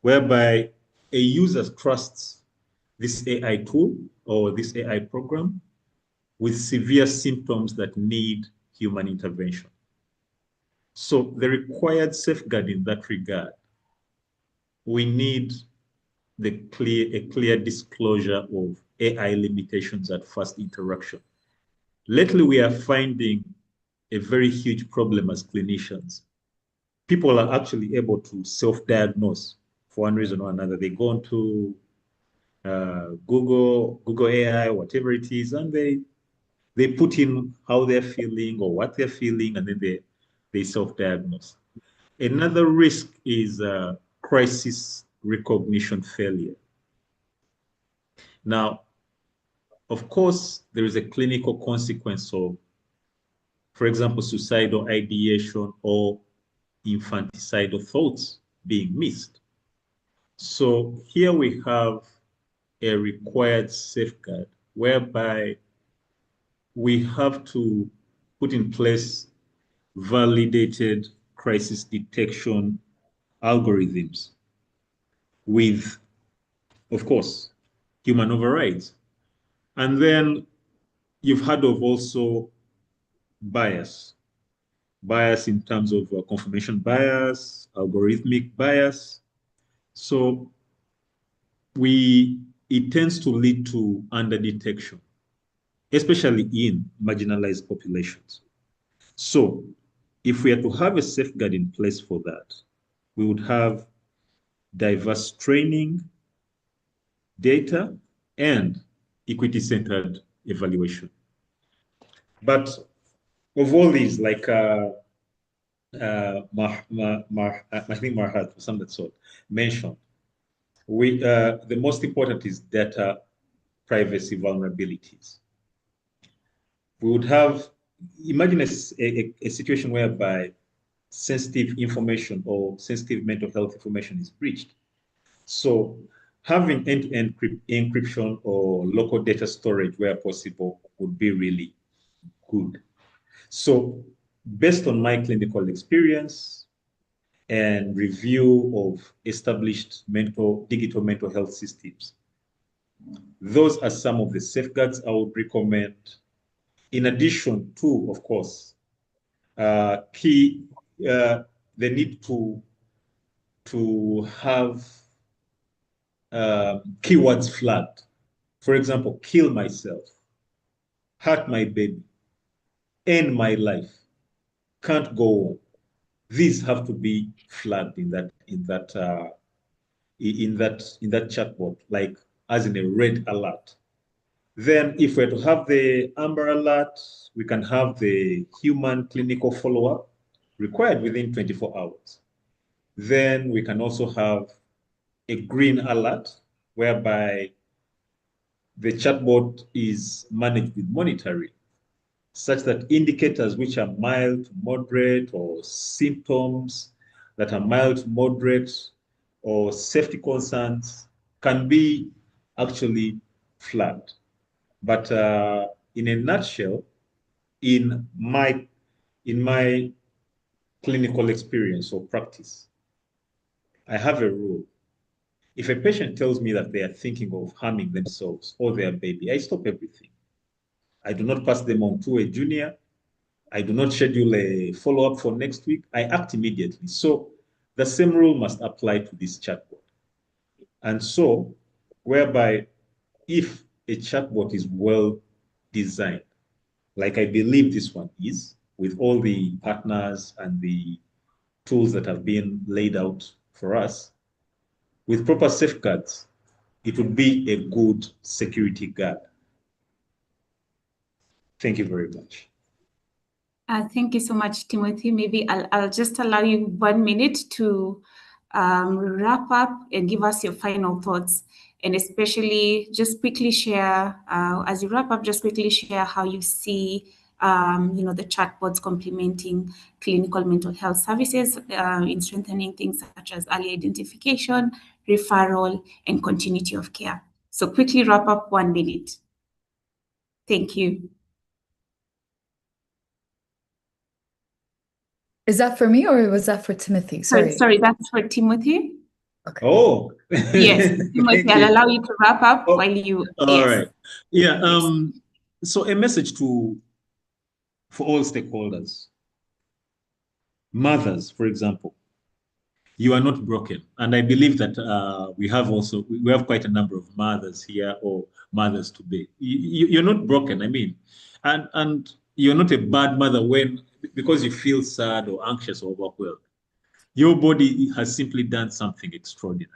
whereby a user trusts this AI tool or this AI program with severe symptoms that need human intervention. So the required safeguard in that regard, we need a clear disclosure of AI limitations at first interaction. Lately, we are finding a very huge problem as clinicians. People are actually able to self-diagnose for one reason or another. They go onto Google AI, whatever it is, and they put in how they're feeling or what they're feeling, and then they self-diagnose. Another risk is crisis recognition failure. Now, of course, there is a clinical consequence of, for example, suicidal ideation or infanticidal thoughts being missed. So here we have a required safeguard whereby we have to put in place validated crisis detection algorithms with, of course, human overrides. And then you've heard of also bias in terms of confirmation bias, algorithmic bias. So it tends to lead to under-detection, especially in marginalized populations. So if we are to have a safeguard in place for that, we would have diverse training, data, and equity-centered evaluation. But of all these, like I think Marhat, some that sort, mentioned, the most important is data privacy vulnerabilities. We would have, imagine a situation whereby sensitive information or sensitive mental health information is breached. So having end-to-end encryption or local data storage where possible would be really good. So based on my clinical experience and review of established digital mental health systems, those are some of the safeguards I would recommend. In addition to, of course, the need to have keywords flagged. For example, kill myself, hurt my baby, end my life, can't go on. These have to be flagged in that chatbot, like as in a red alert. Then if we're to have the amber alert, we can have the human clinical follow-up required within 24 hours. Then we can also have a green alert whereby the chatbot is managed with monitoring, such that indicators which are mild to moderate or symptoms that are mild to moderate or safety concerns can be actually flagged. But in a nutshell, in my clinical experience or practice, I have a rule. If a patient tells me that they are thinking of harming themselves or their baby, I stop everything. I do not pass them on to a junior. I do not schedule a follow-up for next week. I act immediately. So the same rule must apply to this chatbot. And so, whereby if a chatbot is well designed, like I believe this one is, with all the partners and the tools that have been laid out for us, with proper safeguards, it would be a good security guard. Thank you very much. Thank you so much, Timothy. Maybe I'll just allow you 1 minute to wrap up and give us your final thoughts, and especially just quickly share, as you wrap up, just quickly share how you see the chatbots complementing clinical mental health services in strengthening things such as early identification, referral, and continuity of care. So quickly wrap up, 1 minute. Thank you. Is that for me or was that for Timothy? Sorry, that's for Timothy. Okay. Oh, yes, Timothy, I'll allow you to wrap up while you. All right. Yeah. So a message for all stakeholders, mothers, for example, you are not broken, and I believe that we have quite a number of mothers here or mothers to be. You're not broken. I mean, and you're not a bad mother because you feel sad or anxious or overwhelmed. Your body has simply done something extraordinary.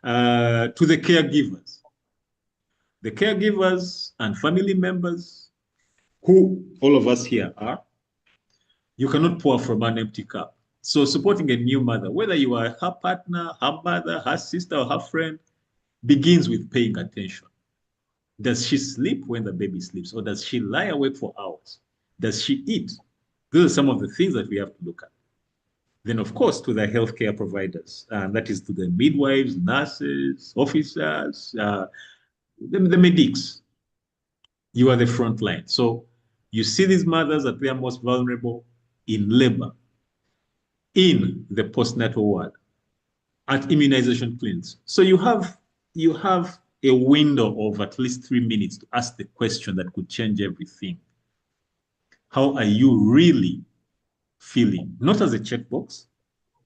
To the caregivers, the caregivers and family members, who all of us here are, you cannot pour from an empty cup. So supporting a new mother, whether you are her partner, her mother, her sister, or her friend, begins with paying attention. Does she sleep when the baby sleeps, or does she lie awake for hours? Does she eat? Those are some of the things that we have to look at. Then, of course, to the healthcare providers, and that is to the midwives, nurses, officers, the medics. You are the front line. So you see these mothers at their most vulnerable in labor, in the postnatal ward, at immunization clinics. So you have a window of at least 3 minutes to ask the question that could change everything. How are you really feeling? Not as a checkbox,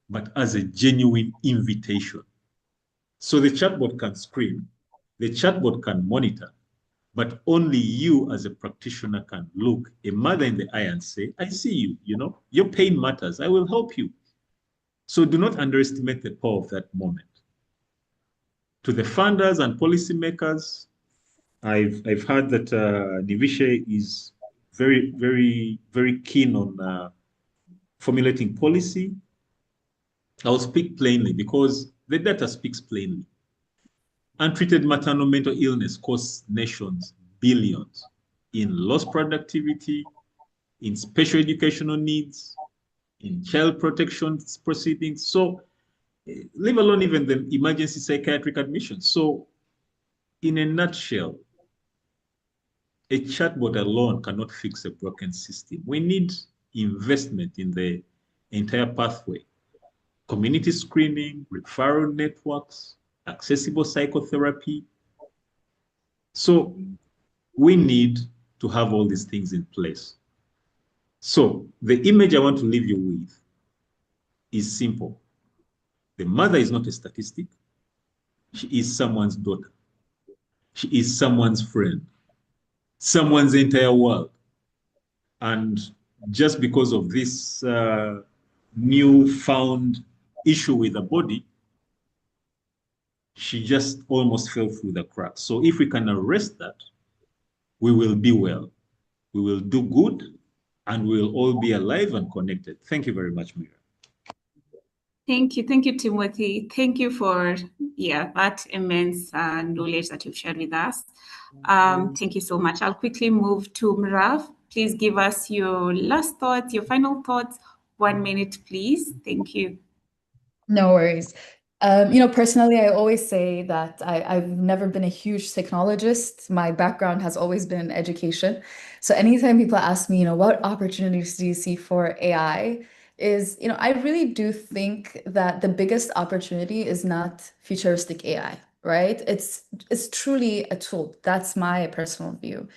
but as a genuine invitation. So the chatbot can screen, the chatbot can monitor, but only you as a practitioner can look a mother in the eye and say, I see you, your pain matters, I will help you. So do not underestimate the power of that moment. To the funders and policymakers, I've heard that Nivishe is very, very, very keen on formulating policy. I'll speak plainly because the data speaks plainly. Untreated maternal mental illness costs nations billions in lost productivity, in special educational needs, in child protection proceedings. So, leave alone even the emergency psychiatric admissions. So, in a nutshell, a chatbot alone cannot fix a broken system. We need investment in the entire pathway. Community screening, referral networks, accessible psychotherapy. So we need to have all these things in place. So the image I want to leave you with is simple. The mother is not a statistic. She is someone's daughter. She is someone's friend, someone's entire world. And just because of this newfound issue with the body, she just almost fell through the cracks. So if we can arrest that, we will be well. We will do good, and we will all be alive and connected. Thank you very much, Mira. Thank you, Timothy. Thank you for that immense knowledge that you've shared with us. Thank you so much. I'll quickly move to Mirav. Please give us your last thoughts, your final thoughts. 1 minute, please. Thank you. No worries. Personally, I always say that I've never been a huge technologist. My background has always been in education. So anytime people ask me, what opportunities do you see for AI? I really do think that the biggest opportunity is not futuristic AI, right? It's truly a tool. That's my personal view.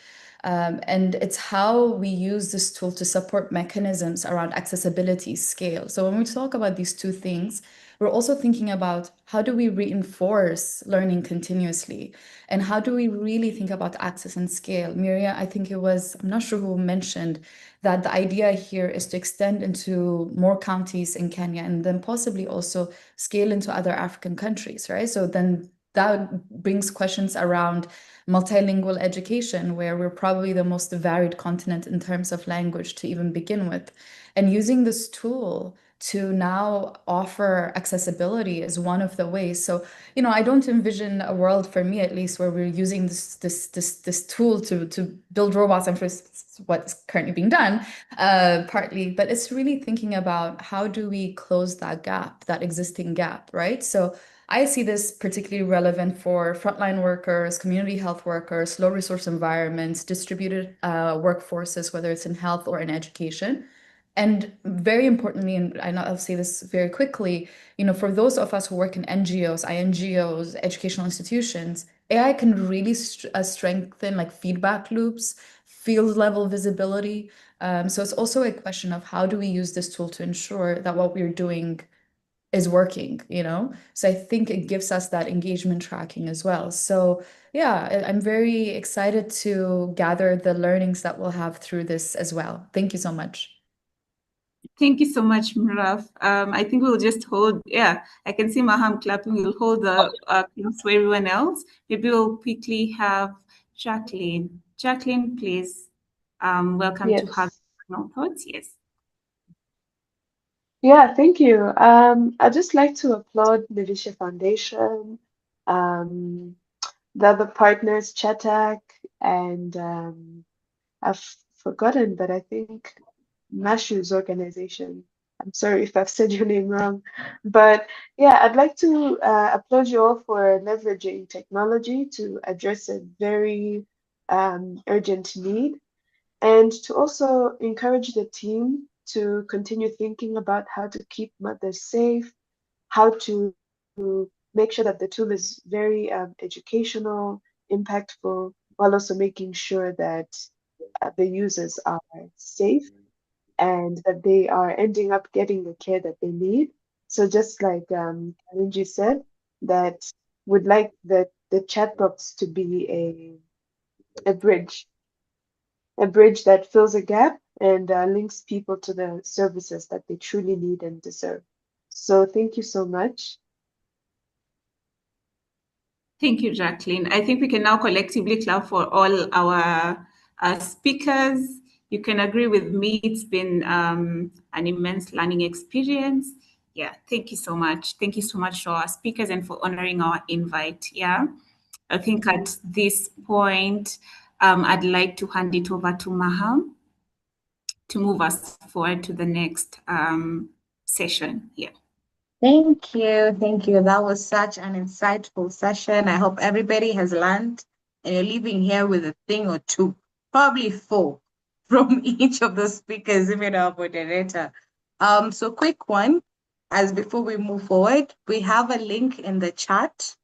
And it's how we use this tool to support mechanisms around accessibility, scale. So when we talk about these two things, we're also thinking about how do we reinforce learning continuously, and how do we really think about access and scale. Miria, I think I'm not sure who mentioned that the idea here is to extend into more counties in Kenya and then possibly also scale into other African countries, right? So then that brings questions around multilingual education, where we're probably the most varied continent in terms of language to even begin with. And using this tool to now offer accessibility is one of the ways. So, I don't envision a world, for me at least, where we're using this tool to build robots. I'm sure it's what's currently being done, partly, but it's really thinking about how do we close that gap, that existing gap, right? So I see this particularly relevant for frontline workers, community health workers, low resource environments, distributed workforces, whether it's in health or in education. And very importantly, and I'll say this very quickly, for those of us who work in NGOs, INGOs, educational institutions, AI can really strengthen like feedback loops, field level visibility. So it's also a question of how do we use this tool to ensure that what we're doing is working, So I think it gives us that engagement tracking as well. So yeah, I'm very excited to gather the learnings that we'll have through this as well. Thank you so much. Thank you so much, Muraf. I think we'll just hold, yeah, I can see Maham clapping. We'll hold the claps for everyone else. Maybe we'll quickly have Jacqueline. Jacqueline, please. Welcome to have Yes. final thoughts. Yes. Yeah, thank you. I'd just like to applaud Nivishe Foundation, um, the other partners, Chatak, and I've forgotten, but I think Mashu's organization. I'm sorry if I've said your name wrong. But yeah, I'd like to applaud you all for leveraging technology to address a very urgent need, and to also encourage the team to continue thinking about how to keep mothers safe, how to make sure that the tool is very educational, impactful, while also making sure that the users are safe and that they are ending up getting the care that they need. So just like Kalinji said, that would like the chat box to be a bridge, a bridge that fills a gap and links people to the services that they truly need and deserve. So thank you so much. Thank you, Jacqueline. I think we can now collectively clap for all our speakers. You can agree with me, it's been an immense learning experience. Yeah, thank you so much. Thank you so much to our speakers and for honoring our invite. Yeah, I think at this point, I'd like to hand it over to Maham to move us forward to the next session. Yeah. Thank you. Thank you. That was such an insightful session. I hope everybody has learned and you're leaving here with a thing or two, probably four from each of the speakers, even our moderator. So quick one, as before we move forward, we have a link in the chat.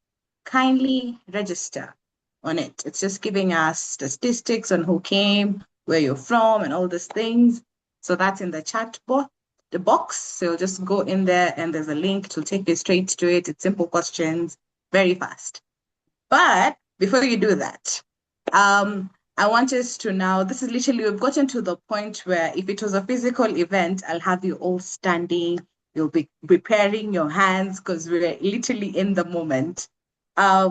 Kindly register on it. It's just giving us statistics on who came, where you're from, and all these things. So that's in the chat box, the box. So just go in there and there's a link to take you straight to it. It's simple questions, very fast. But before you do that, I want us to now, this is literally, we've gotten to the point where if it was a physical event, I'll have you all standing, you'll be preparing your hands because we're literally in the moment. I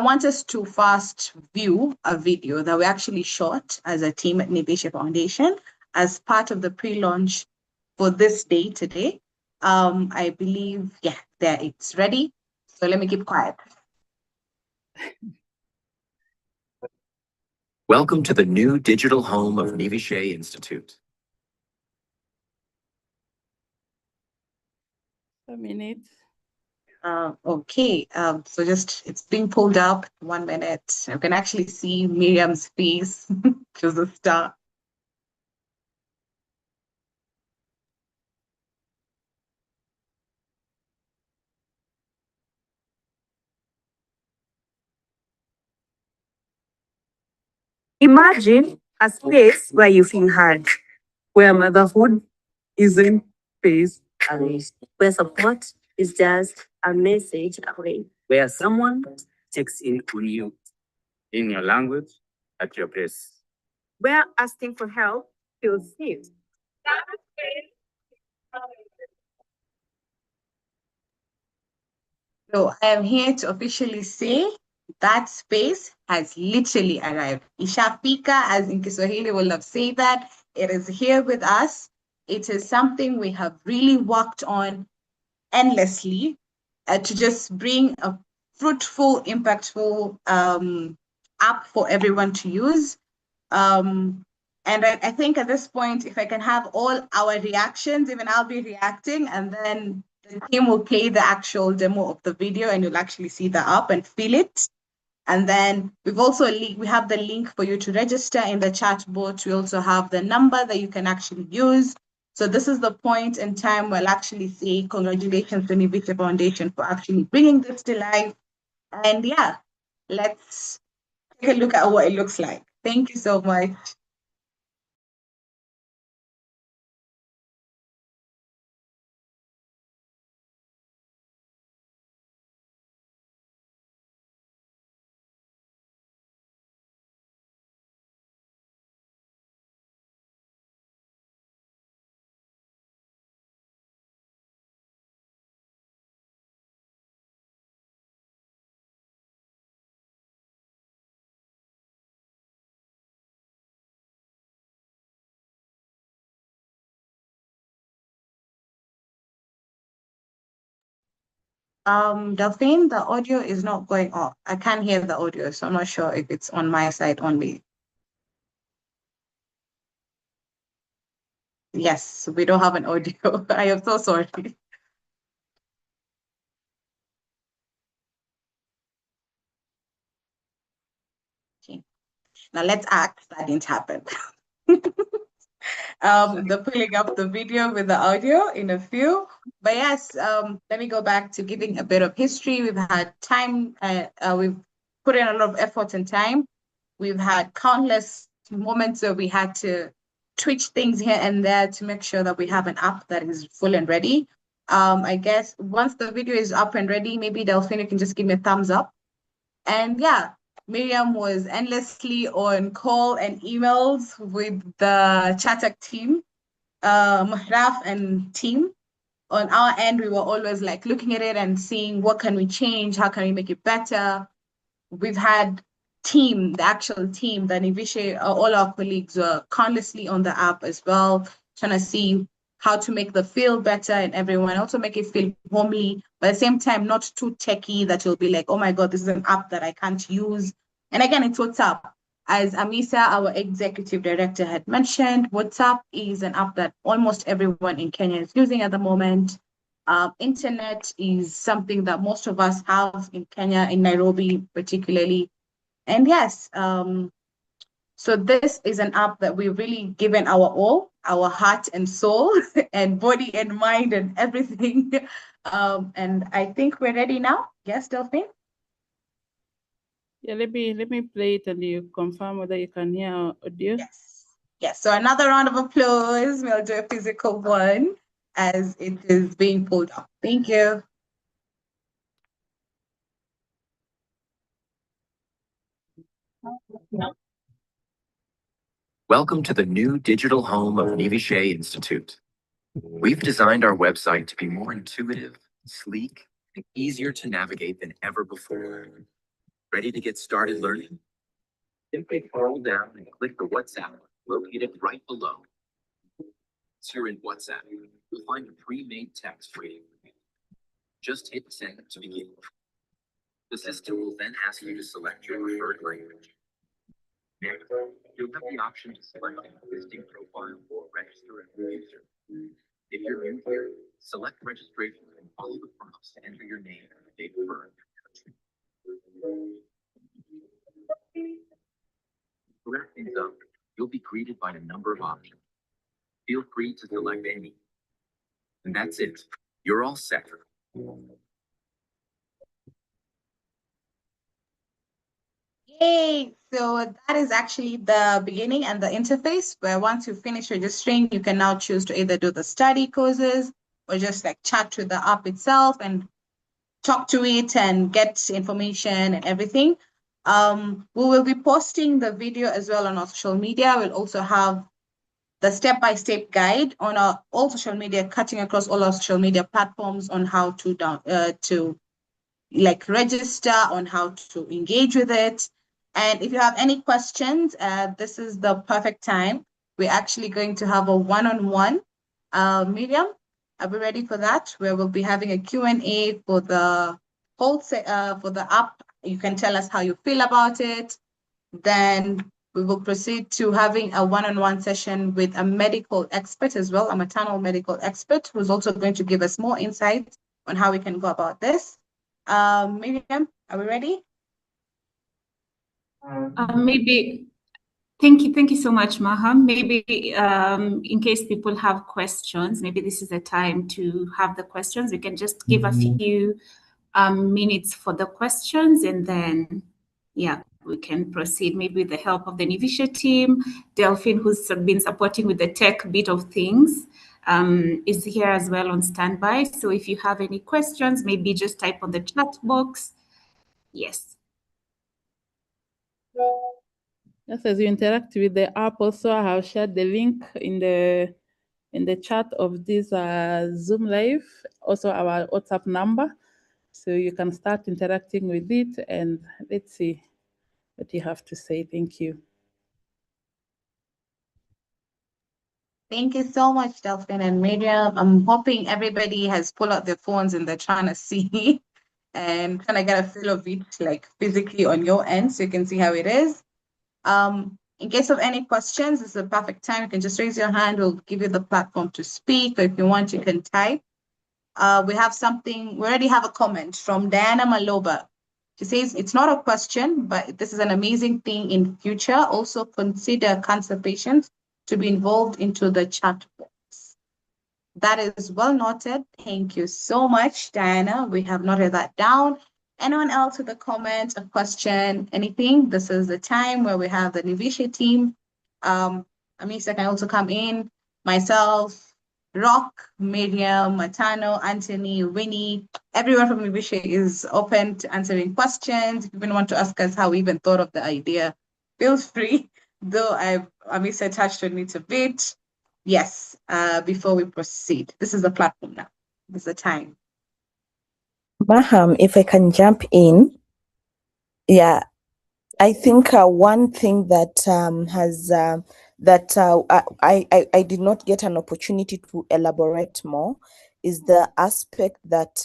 want us to first view a video that we actually shot as a team at Nivishe Foundation as part of the pre-launch for this day today. I believe, yeah, there it's ready. So let me keep quiet. Welcome to the new digital home of Nivishe Institute. A minute. Okay, so just it's being pulled up 1 minute. You can actually see Miriam's face, she's a star. Imagine a space where you feel heard, where motherhood isn't phased away, where support is just a message away, where someone checks in on you in your language at your pace, where asking for help feels safe. So I am here to officially say that space has literally arrived. Ishafika, as in Kiswahili will have said that, it is here with us. It is something we have really worked on endlessly to just bring a fruitful, impactful app for everyone to use. And I think at this point, if I can have all our reactions, even I'll be reacting, and then the team will play the actual demo of the video and you'll actually see the app and feel it. And then we have the link for you to register in the chat bot. We also have the number that you can actually use. So this is the point in time where I'll actually say congratulations to Nivishe Foundation for actually bringing this to life. And yeah, let's take a look at what it looks like. Thank you so much. Delphine, the audio is not going off. I can't hear the audio, so I'm not sure if it's on my side only. Yes, we don't have an audio. I am so sorry. Okay. Now let's act that didn't happen. The pulling up the video with the audio in a few. But yes, let me go back to giving a bit of history. We've had time, we've put in a lot of effort and time. We've had countless moments where we had to twitch things here and there to make sure that we have an app that is full and ready. I guess once the video is up and ready, maybe Delphine can just give me a thumbs up. And yeah, Miriam was endlessly on call and emails with the Chatak team, Raf and team. On our end, we were always like looking at it and seeing what can we change, how can we make it better. We've had the actual team, the Nivishe, all our colleagues were constantly on the app as well, trying to see how to make the feel better and everyone also make it feel homely, but at the same time, not too techy that you'll be like, oh my God, this is an app that I can't use. And again, it's WhatsApp. As Amisa, our executive director, had mentioned, WhatsApp is an app that almost everyone in Kenya is using at the moment. Internet is something that most of us have in Kenya, in Nairobi particularly. And yes, so this is an app that we've really given our all, our heart and soul, and body and mind and everything. And I think we're ready now. Yes, Delphine? Yeah, let me play it and you confirm whether you can hear our audio. Yes. Yes. So another round of applause. We'll do a physical one as it is being pulled up. Thank you. Welcome to the new digital home of Nivishe Institute. We've designed our website to be more intuitive, sleek, and easier to navigate than ever before. Ready to get started learning? Simply scroll down and click the WhatsApp located right below. Once you're in WhatsApp, you'll find a pre-made text waiting for you. Just hit send to begin. The system will then ask you to select your preferred language. Next, you'll have the option to select an existing profile or register a new user. If you're new here, select registration and follow the prompts to enter your name and date of birth. To wrap things up, you'll be greeted by a number of options. Feel free to select any. And that's it. You're all set. Yay! So that is actually the beginning and the interface where once you finish registering, you can now choose to either do the study courses or just like chat to the app itself and talk to it and get information and everything. We will be posting the video as well on our social media. We'll also have the step-by-step guide on our all social media, cutting across all our social media platforms on how to like register, on how to engage with it. And if you have any questions, this is the perfect time. We're actually going to have a one-on-one medium. Are we ready for that? Where we'll be having a Q&A for the whole for the app. You can tell us how you feel about it. Then we will proceed to having a one-on-one session with a medical expert as well, a maternal medical expert, who's also going to give us more insight on how we can go about this. Miriam, are we ready? Maybe. Thank you so much, Maham. Maybe in case people have questions, maybe this is a time to have the questions. We can just give a few minutes for the questions, and then, yeah, we can proceed maybe with the help of the Nivishe team. Delphine, who's been supporting with the tech bit of things, is here as well on standby. So if you have any questions, maybe just type on the chat box. Yes. Just as you interact with the app, also I have shared the link in the chat of this Zoom live, also our WhatsApp number, so you can start interacting with it, and let's see what you have to say. Thank you. Thank you so much, Delphine and Miriam. I'm hoping everybody has pulled out their phones and they're trying to see and kind of get a feel of it like physically on your end so you can see how it is. In case of any questions, this is the perfect time. You can just raise your hand. We'll give you the platform to speak, or if you want, you can type. We already have a comment from Diana Maloba. She says, it's not a question, but this is an amazing thing in future. Also consider cancer patients to be involved into the chat box. That is well noted. Thank you so much, Diana. We have noted that down. Anyone else with a comment, a question, anything? This is the time where we have the Nivishe team. Amisa can also come in. Myself, Rock, Miriam, Matano, Anthony, Winnie, everyone from Nivishe is open to answering questions. If you even want to ask us how we even thought of the idea, feel free. Though Amisa touched on it a bit. Yes, before we proceed. This is the platform now. This is the time. Maham, if I can jump in. Yeah, I think one thing that I did not get an opportunity to elaborate more is the aspect that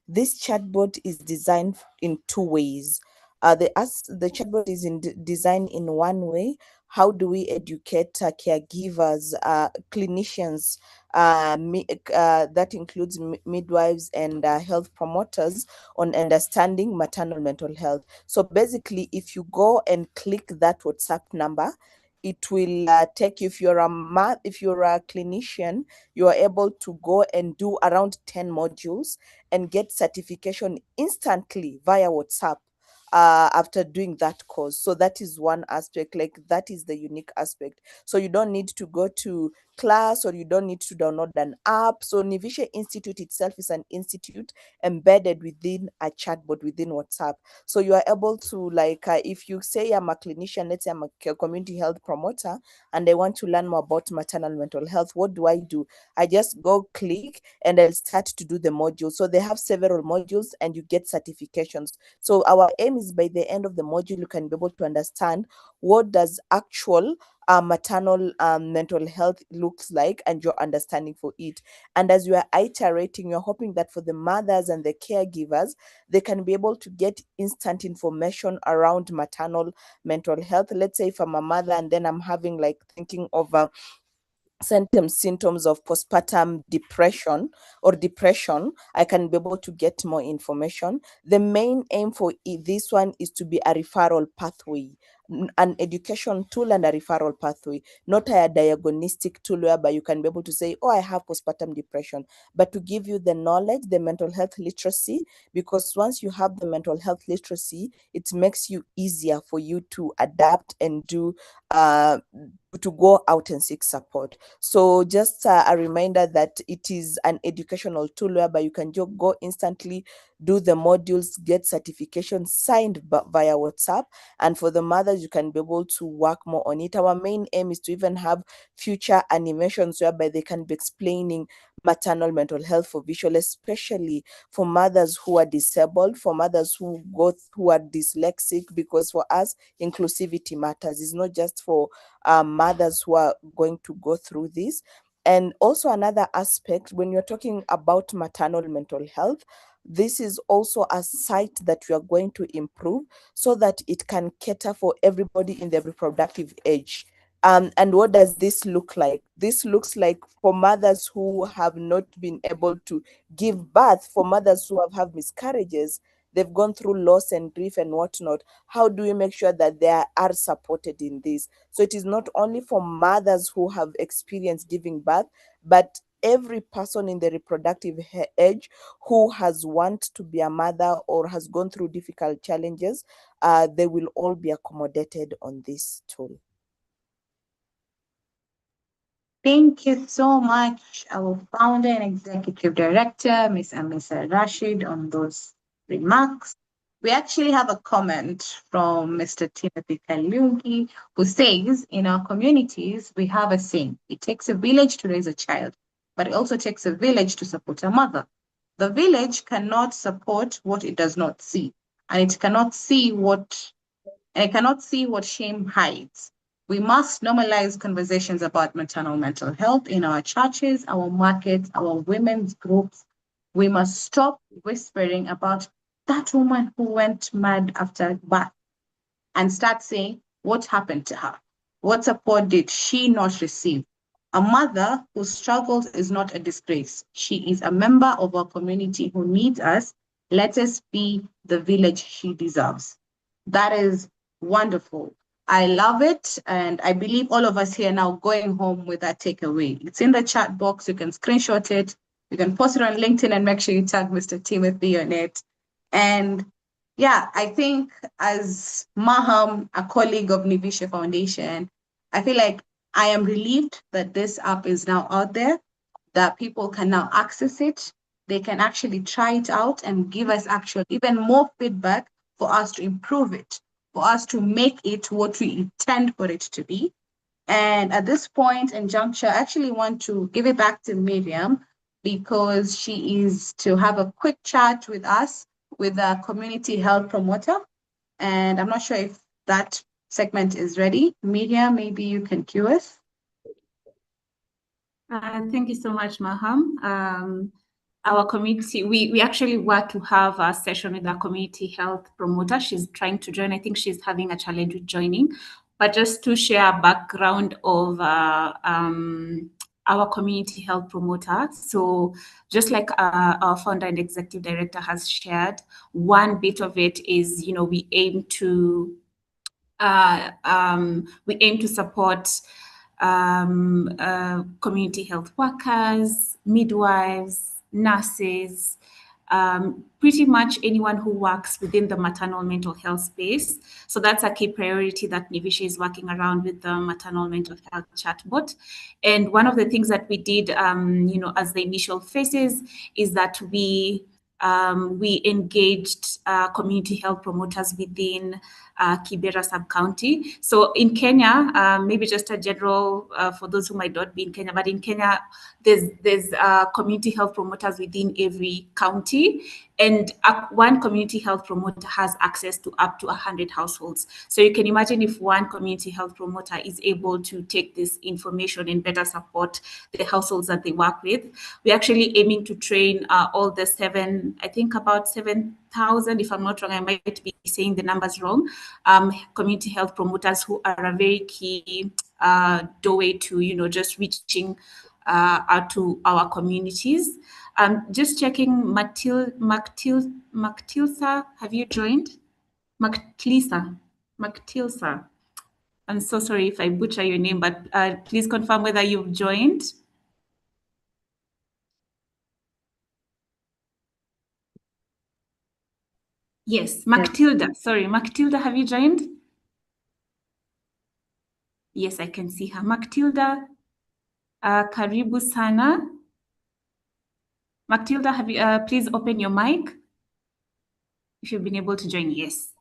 this chatbot is designed in two ways. The chatbot is designed in one way. How do we educate caregivers, clinicians, that includes midwives and health promoters on understanding maternal mental health? So basically, if you go and click that WhatsApp number, it will take you, if you're a clinician, you are able to go and do around 10 modules and get certification instantly via WhatsApp after doing that course. So that is one aspect, like that is the unique aspect. So you don't need to go to class, or you don't need to download an app. So Nivishe Institute itself is an institute embedded within a chatbot within WhatsApp. So you are able to, like, if you say I'm a clinician, let's say I'm a community health promoter, and I want to learn more about maternal mental health, what do? I just go click and I'll start to do the modules. So they have several modules and you get certifications. So our aim is by the end of the module, you can be able to understand what does actual maternal mental health looks like and your understanding for it. And as you are iterating, you're hoping that for the mothers and the caregivers, they can be able to get instant information around maternal mental health. Let's say if I'm a mother and then I'm having, like, thinking of symptoms of postpartum depression, I can be able to get more information. The main aim for this one is to be a referral pathway, an education tool and a referral pathway, not a diagnostic tool whereby you can be able to say, oh, I have postpartum depression, but to give you the knowledge, the mental health literacy, because once you have the mental health literacy, it makes you easier for you to adapt and to go out and seek support. So just a reminder that it is an educational tool whereby you can just go instantly, do the modules, get certification signed via WhatsApp. And for the mothers, you can be able to work more on it. Our main aim is to even have future animations whereby they can be explaining maternal mental health for visual, especially for mothers who are disabled, for mothers who are dyslexic, because for us, inclusivity matters. It's not just for mothers who are going to go through this. And also another aspect, when you're talking about maternal mental health, this is also a site that we are going to improve so that it can cater for everybody in the reproductive age. And what does this look like? This looks like for mothers who have not been able to give birth, for mothers who have had miscarriages, they've gone through loss and grief and whatnot. How do we make sure that they are supported in this? So it is not only for mothers who have experienced giving birth, but every person in the reproductive age who has want to be a mother or has gone through difficult challenges, they will all be accommodated on this tool. Thank you so much, our founder and executive director, Ms. Amisa Rashid, on those remarks. We actually have a comment from Mr. Timothy Kalungi, who says, in our communities, we have a saying, it takes a village to raise a child, but it also takes a village to support a mother. The village cannot support what it does not see, and it cannot see what shame hides. We must normalize conversations about maternal mental health in our churches, our markets, our women's groups. We must stop whispering about that woman who went mad after birth, and start saying what happened to her. What support did she not receive? A mother who struggles is not a disgrace. She is a member of our community who needs us. Let us be the village she deserves. That is wonderful. I love it. And I believe all of us here now going home with that takeaway. It's in the chat box. You can screenshot it. You can post it on LinkedIn and make sure you tag Mr. Timothy on it. And yeah, I think as Maham, a colleague of Nivishe Foundation, I feel like I am relieved that this app is now out there, that people can now access it. They can actually try it out and give us actual, even more feedback for us to improve it, for us to make it what we intend for it to be. And at this point and juncture, I actually want to give it back to Miriam because she is to have a quick chat with us with a community health promoter. And I'm not sure if that segment is ready. Miriam, maybe you can cue us. Thank you so much, Maham. Our community, we actually were to have a session with our community health promoter. She's trying to join. I think she's having a challenge with joining. But just to share a background of our community health promoter. So just like our founder and executive director has shared, one bit of it is, we aim to support community health workers, midwives, nurses, pretty much anyone who works within the maternal mental health space. So that's a key priority that Nivishe is working around with the maternal mental health chatbot. And one of the things that we did, as the initial phases is that we engaged community health promoters within Kibera sub-county. So in Kenya, maybe just a general, for those who might not be in Kenya, but in Kenya, there's community health promoters within every county, and one community health promoter has access to up to 100 households. So you can imagine if one community health promoter is able to take this information and better support the households that they work with. We're actually aiming to train all the about 7,000, if I'm not wrong, I might be saying the numbers wrong, community health promoters who are a very key doorway to, just reaching out to our communities. Just checking, Mactilsa, have you joined? Mactilsa. I'm so sorry if I butcher your name, but please confirm whether you've joined. Yes, Mactilda. Sorry, Mactilda, have you joined? Yes, I can see her. Mactilda, karibu sana. Mactilda, have you, please open your mic if you've been able to join. Yes.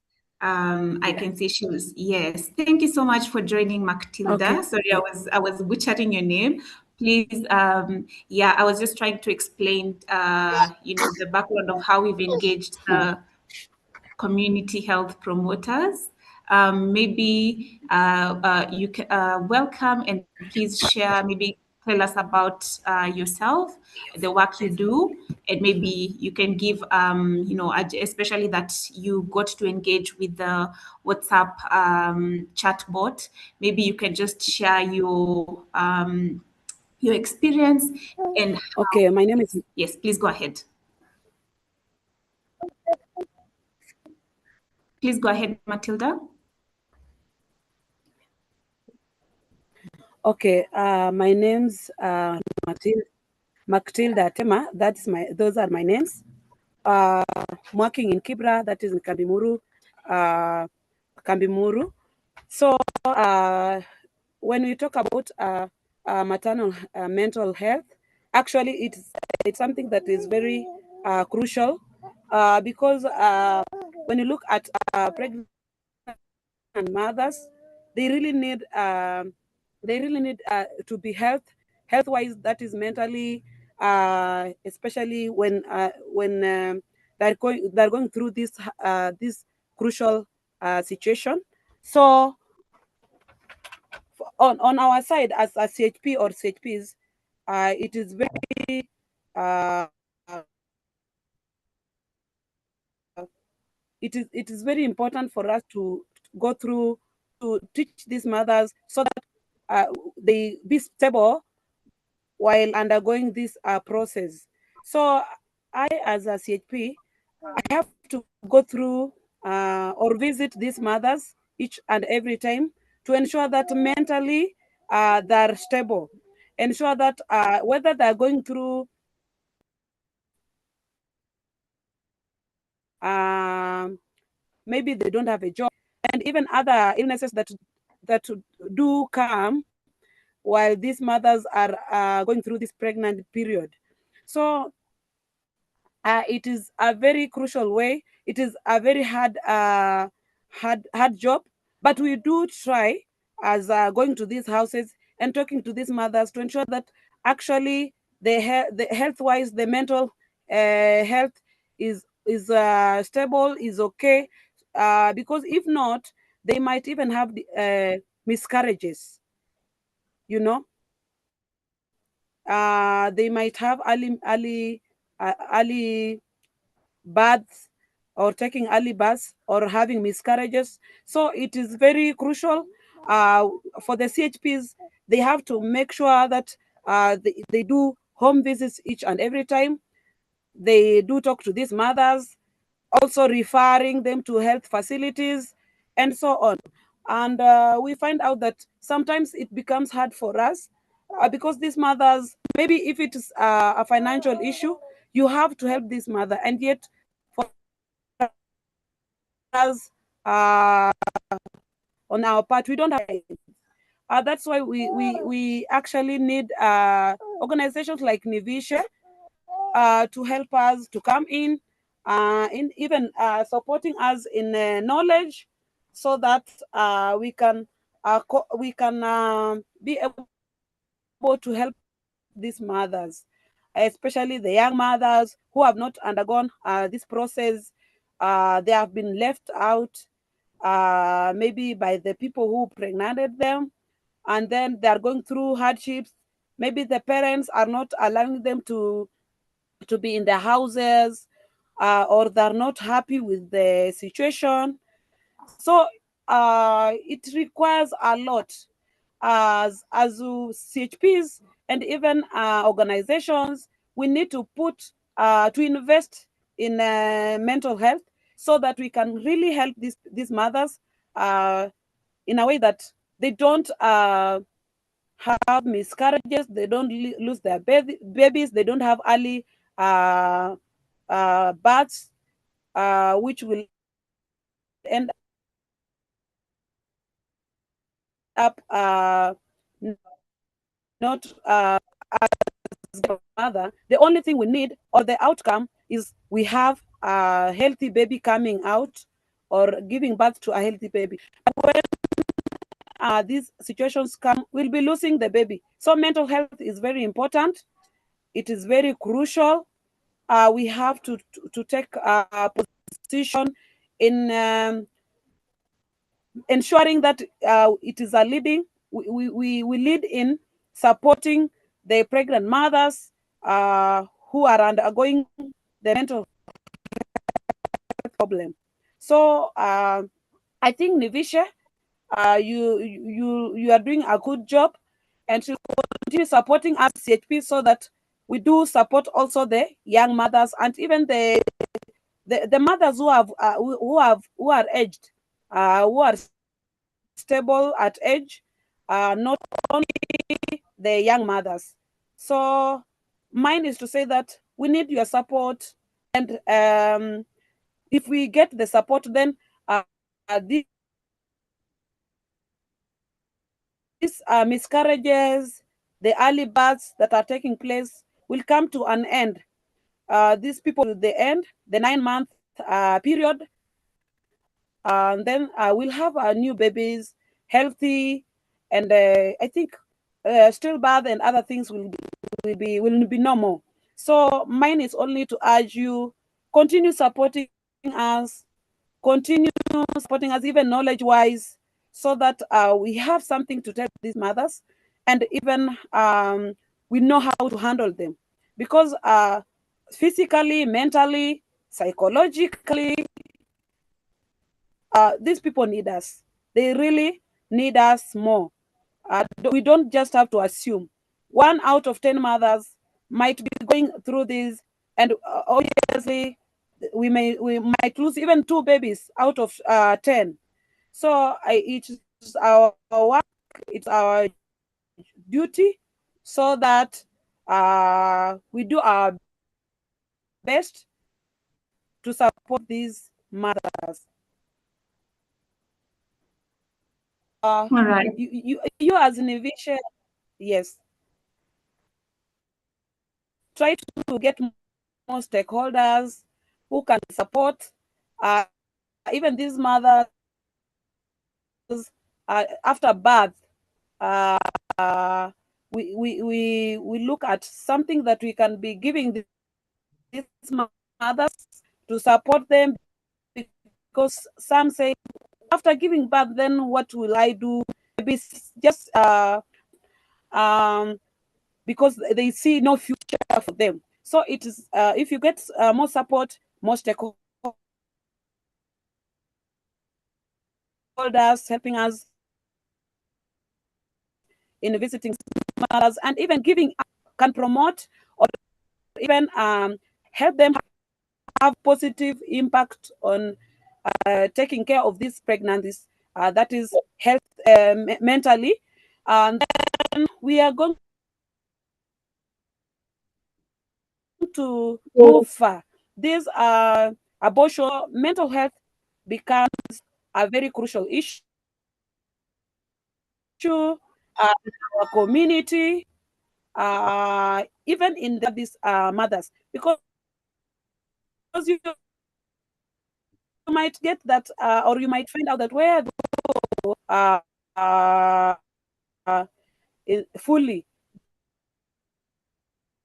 I can see she was, yes. Thank you so much for joining, Mactilda. Okay. Sorry, I was butchering your name. Please, I was just trying to explain, the background of how we've engaged the community health promoters. Maybe you can welcome and please share, maybe tell us about yourself, the work you do, and maybe you can give, especially that you got to engage with the WhatsApp chatbot. Maybe you can just share your experience and Okay, my name is... Yes, please go ahead. Please go ahead, Matilda. Okay, my name's Matilda Tema. Those are my names. I'm working in Kibra, that is in Kambimuru. So when we talk about maternal mental health, actually it's something that is very crucial because when you look at pregnant mothers, they really need to be health-wise, that is mentally, especially when they're going through this crucial situation. So on our side as a CHP or CHPs, it is very it is very important for us to go through to teach these mothers so that they be stable while undergoing this process. So I, as a CHP, I have to go through or visit these mothers each and every time to ensure that mentally they're stable, ensure that whether they're going through maybe they don't have a job, and even other illnesses that do come while these mothers are going through this pregnant period. So it is a very crucial way. It is a very hard job, but we do try as going to these houses and talking to these mothers to ensure that actually the health wise, the mental health is stable, is okay, because if not, they might even have the, miscarriages. You know, they might have early births or taking early births or having miscarriages. So it is very crucial for the CHPs. They have to make sure that they do home visits each and every time. They do talk to these mothers, also referring them to health facilities and so on. And we find out that sometimes it becomes hard for us because these mothers, maybe if it is a financial issue, you have to help this mother, and yet for us on our part, we don't have it. That's why we actually need organizations like Nivishe to help us to come in even supporting us in knowledge, so that we can be able to help these mothers, especially the young mothers who have not undergone this process. They have been left out maybe by the people who pregnanted them, and then they are going through hardships. Maybe the parents are not allowing them to be in their houses, or they're not happy with the situation. So it requires a lot as CHPs and even organizations. We need to put to invest in mental health so that we can really help these mothers in a way that they don't have miscarriages, they don't lose their babies, they don't have early births, which will end up not as mother. The only thing we need, or the outcome, is we have a healthy baby coming out or giving birth to a healthy baby. But when these situations come, we'll be losing the baby. So mental health is very important. It is very crucial. We have to take a position in ensuring that it is a leading. We lead in supporting the pregnant mothers who are undergoing the mental health problem. So I think Nivishe, you are doing a good job, and to continue supporting us CHP so that we do support also the young mothers and even the mothers who are aged, who are stable at age, not only the young mothers. So mine is to say that we need your support, and if we get the support, then these miscarriages, the early births that are taking place will come to an end. These people, the end, the 9-month period, and then we'll have new babies, healthy, and I think stillbirth and other things will be normal. So mine is only to urge you, continue supporting us, continue supporting us even knowledge-wise, so that we have something to tell these mothers, and even we know how to handle them, because physically, mentally, psychologically, these people need us. They really need us more. We don't just have to assume. 1 out of 10 mothers might be going through this, and obviously we might lose even 2 babies out of 10. So it's our work, it's our duty, so that we do our best to support these mothers. All right. You as Nivishe, yes, try to get more stakeholders who can support even these mothers after birth. We look at something that we can be giving these mothers to support them, because some say, after giving birth, then what will I do? Maybe just because they see no future for them. So it is, if you get more support, more stakeholders helping us in visiting mothers, and even giving can promote or even help them have positive impact on taking care of these pregnancies, that is health mentally. And then we are going to move far. This abortion, mental health becomes a very crucial issue in our community, even in these mothers, because you might get that, or you might find out that where fully,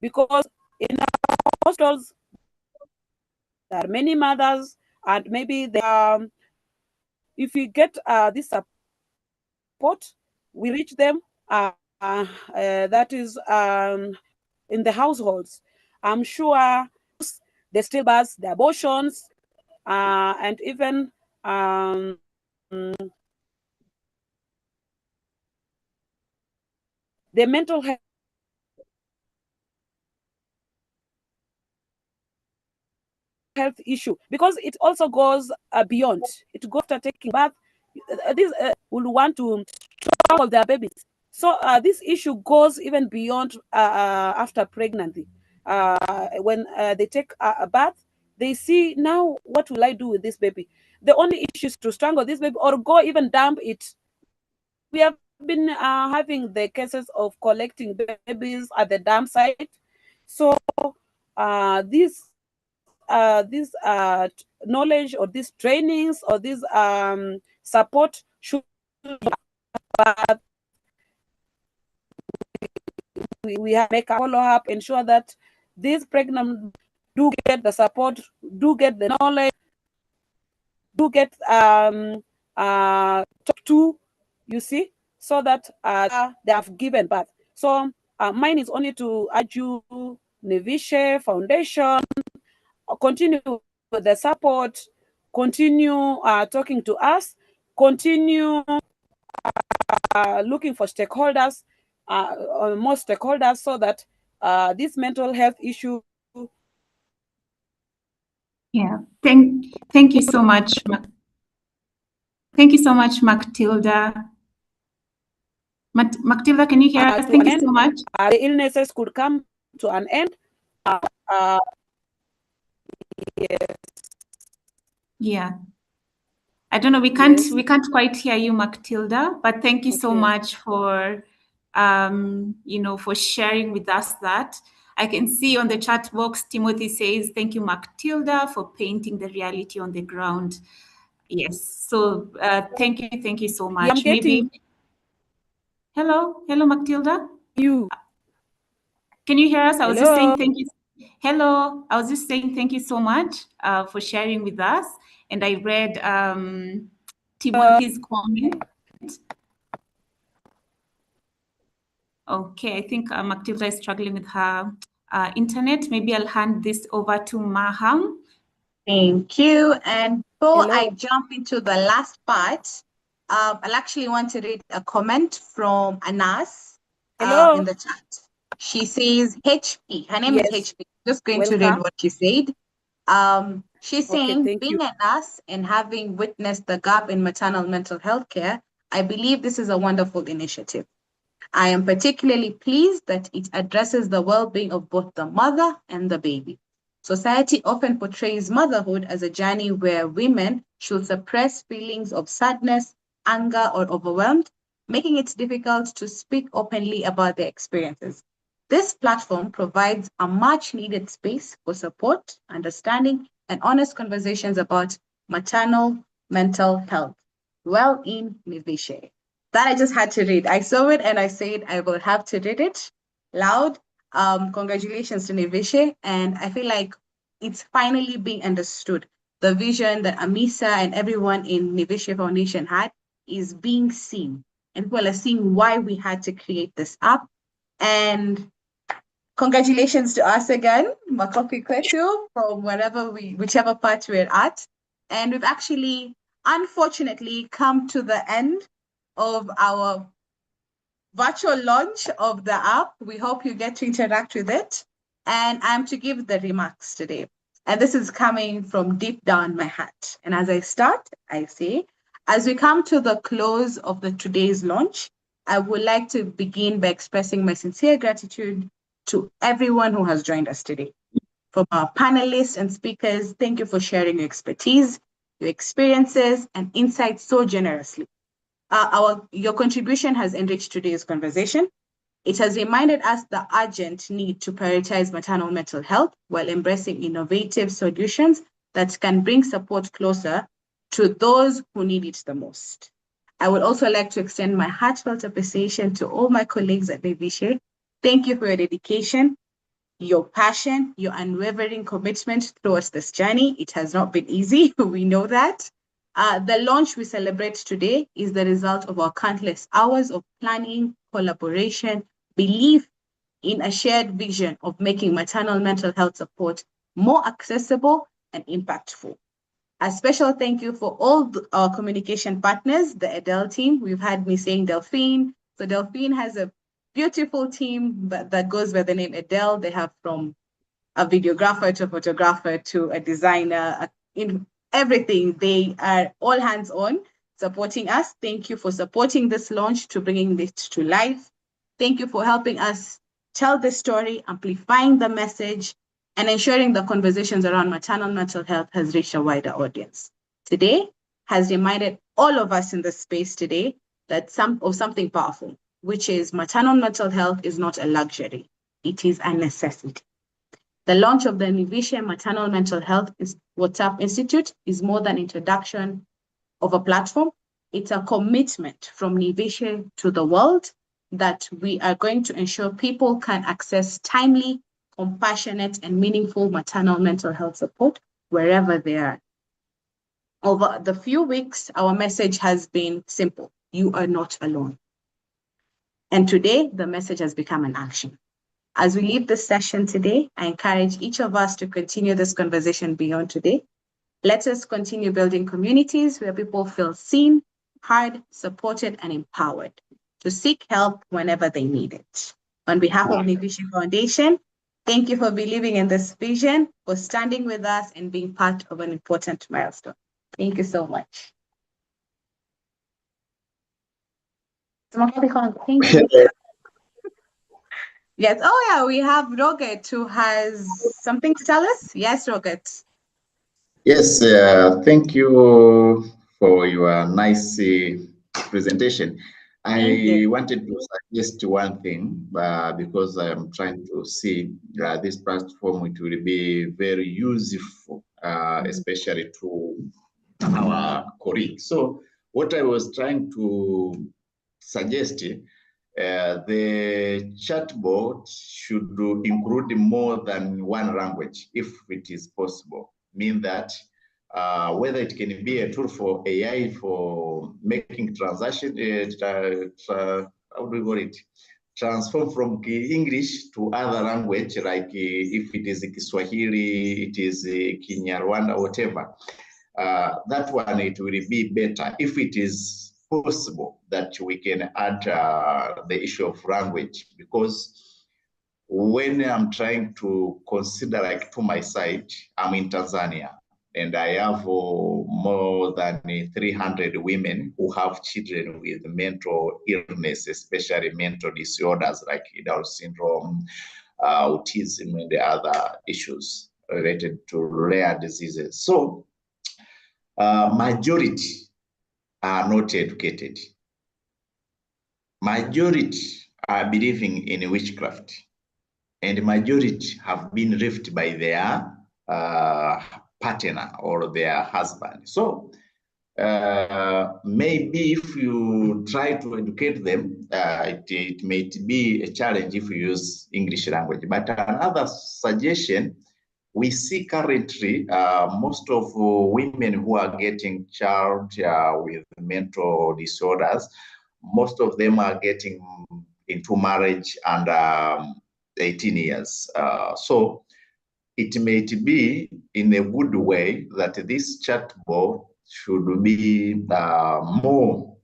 because in hospitals there are many mothers, and maybe they if we get this support, we reach them. That is in the households. I'm sure the stillbirths, the abortions, and even the mental health issue, because it also goes beyond. It goes to taking birth. This will want to struggle their babies. So this issue goes even beyond after pregnancy. When they take a birth, they see, now what will I do with this baby? The only issue is to strangle this baby or go even dump it. We have been having the cases of collecting babies at the dump site. So this knowledge, or these trainings, or this support should we have make a follow up, ensure that these pregnant do get the support, do get the knowledge, do get talk to, you see, so that they have given birth. So mine is only to urge you, Nivishe Foundation, continue with the support, continue talking to us, continue looking for stakeholders, more stakeholders, so that this mental health issue. Yeah, thank you so much. Thank you so much, Matilda. Matilda, can you hear us? Thank you so much. The illnesses could come to an end. Yes. Yeah. I don't know. We can't quite hear you, Matilda. But thank you so much for for sharing with us that. I can see on the chat box, Timothy says, "Thank you, Matilda, for painting the reality on the ground." Yes. So thank you so much. I'm getting. Hello, Matilda. You. Can you hear us? I was just saying thank you. Hello. I was just saying thank you so much for sharing with us. And I read Timothy's comment. Okay, I think Matilda is struggling with her internet. Maybe I'll hand this over to Maham. Thank you. And before Hello. I jump into the last part, I'll actually want to read a comment from Anas Hello. in the chat. She says HP. Her name is Yes. HP. Just going to read Welcome. what she said. She's Okay, saying, thank being you. a nurse and having witnessed the gap in maternal mental health care, I believe this is a wonderful initiative. I am particularly pleased that it addresses the well-being of both the mother and the baby. Society often portrays motherhood as a journey where women should suppress feelings of sadness, anger, or overwhelmed, making it difficult to speak openly about their experiences. This platform provides a much-needed space for support, understanding, and honest conversations about maternal mental health. Well in Nivishe. That I just had to read. I saw it and I said I will have to read it loud. Congratulations to Nivishe. And I feel like it's finally being understood. The vision that Amisa and everyone in Nivishe Foundation had is being seen. And people are seeing why we had to create this app. And congratulations to us again, Makofi Kwetu, from whichever part we're at. And we've actually, unfortunately, come to the end of our virtual launch of the app. We hope you get to interact with it. And I'm to give the remarks today. And this is coming from deep down my heart. And as I start, I say, as we come to the close of today's launch, I would like to begin by expressing my sincere gratitude to everyone who has joined us today. From our panelists and speakers, thank you for sharing your expertise, your experiences, and insights so generously. Your contribution has enriched today's conversation. It has reminded us the urgent need to prioritize maternal mental health while embracing innovative solutions that can bring support closer to those who need it the most. I would also like to extend my heartfelt appreciation to all my colleagues at Nivishe. Thank you for your dedication, your passion, your unwavering commitment towards this journey. It has not been easy, we know that. The launch we celebrate today is the result of our countless hours of planning, collaboration, belief in a shared vision of making maternal mental health support more accessible and impactful. A special thank you for all our communication partners, the Adele team. We've had me saying Delphine. So Delphine has a beautiful team that goes by the name Adele. They have from a videographer to a photographer to a designer, in everything. They are all hands on supporting us. Thank you for supporting this launch, to bringing this to life. Thank you for helping us tell the story, amplifying the message, and ensuring the conversations around maternal mental health has reached a wider audience. Today has reminded all of us in this space today that something powerful, which is maternal mental health is not a luxury, it is a necessity. The launch of the Nivishe Maternal Mental Health WhatsApp Institute is more than introduction of a platform. It's a commitment from Nivishe to the world that we are going to ensure people can access timely, compassionate, and meaningful maternal mental health support wherever they are. Over the few weeks, our message has been simple: you are not alone. And today, the message has become an action. As we leave this session today, I encourage each of us to continue this conversation beyond today. Let us continue building communities where people feel seen, heard, supported, and empowered to seek help whenever they need it. On behalf of Nivishe Foundation, thank you for believing in this vision, for standing with us, and being part of an important milestone. Thank you so much. Thank you. Yes. Oh, yeah. We have Roget who has something to tell us. Yes, Roget. Yes. Thank you for your nice presentation. I wanted to suggest one thing because I am trying to see this platform. It will be very useful, especially to our colleagues. So what I was trying to suggest, the chatbot should include more than one language, if it is possible. Mean that whether it can be a tool for AI for making transaction, how do we call it? transform from English to other language, like if it is Kiswahili, it is Kinyarwanda, whatever. That one, it will be better if it is possible that we can add the issue of language, because when I'm trying to consider, like to my side, I'm in Tanzania and I have more than 300 women who have children with mental illness, especially mental disorders like Down syndrome, autism, and the other issues related to rare diseases. So majority are not educated. Majority are believing in witchcraft, and majority have been raped by their partner or their husband. So maybe if you try to educate them, it may be a challenge if you use English language. But another suggestion, we see currently most of women who are getting child with mental disorders, most of them are getting into marriage under 18 years. So it may be in a good way that this chatbot should be more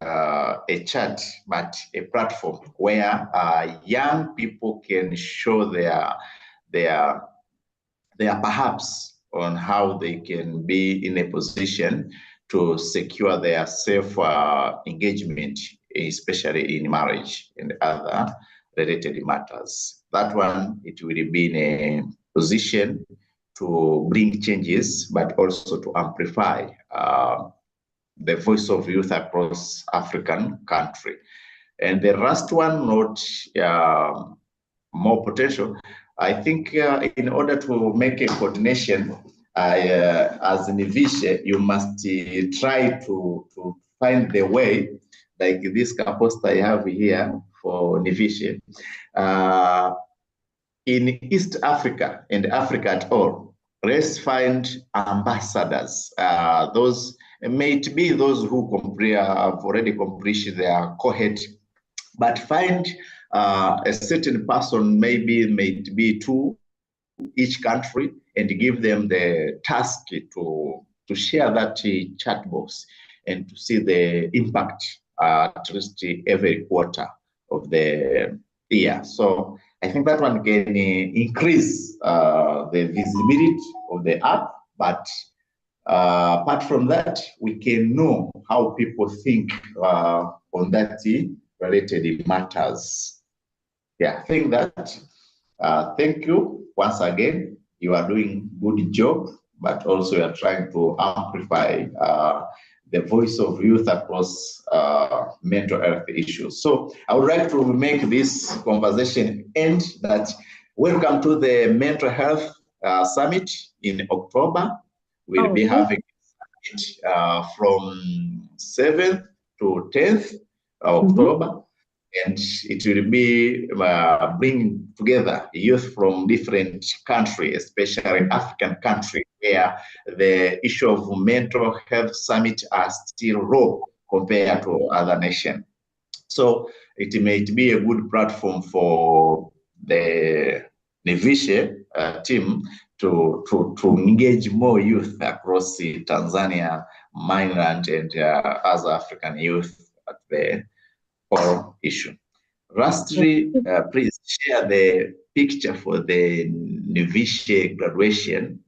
a chat, but a platform where young people can show their perhaps on how they can be in a position to secure their self engagement, especially in marriage and other related matters. That one, it will be in a position to bring changes, but also to amplify the voice of youth across African country. And the last one, not more potential, I think in order to make a coordination, as Nivishe, you must try to find the way, like this poster I have here for Nivishe, in East Africa and Africa at all. Let's find ambassadors. Those may be those who have already completed their cohort, but find a certain person, maybe may be two each country, and give them the task to share that chat box and to see the impact at least every quarter of the year. So I think that one can increase the visibility of the app, but apart from that, we can know how people think on that related matters. Yeah, I think that. Thank you once again. You are doing good job, but also you are trying to amplify the voice of youth across mental health issues. So I would like to make this conversation end that welcome to the Mental Health Summit in October. We'll be having a summit from 7th to 10th October. And it will be bringing together youth from different countries, especially African countries, where the issue of mental health summit are still low compared to other nations. So it may be a good platform for the Nivishe team to engage more youth across the Tanzania mainland and other African youth at the whole issue. Lastly, please share the picture for the Nivishe graduation.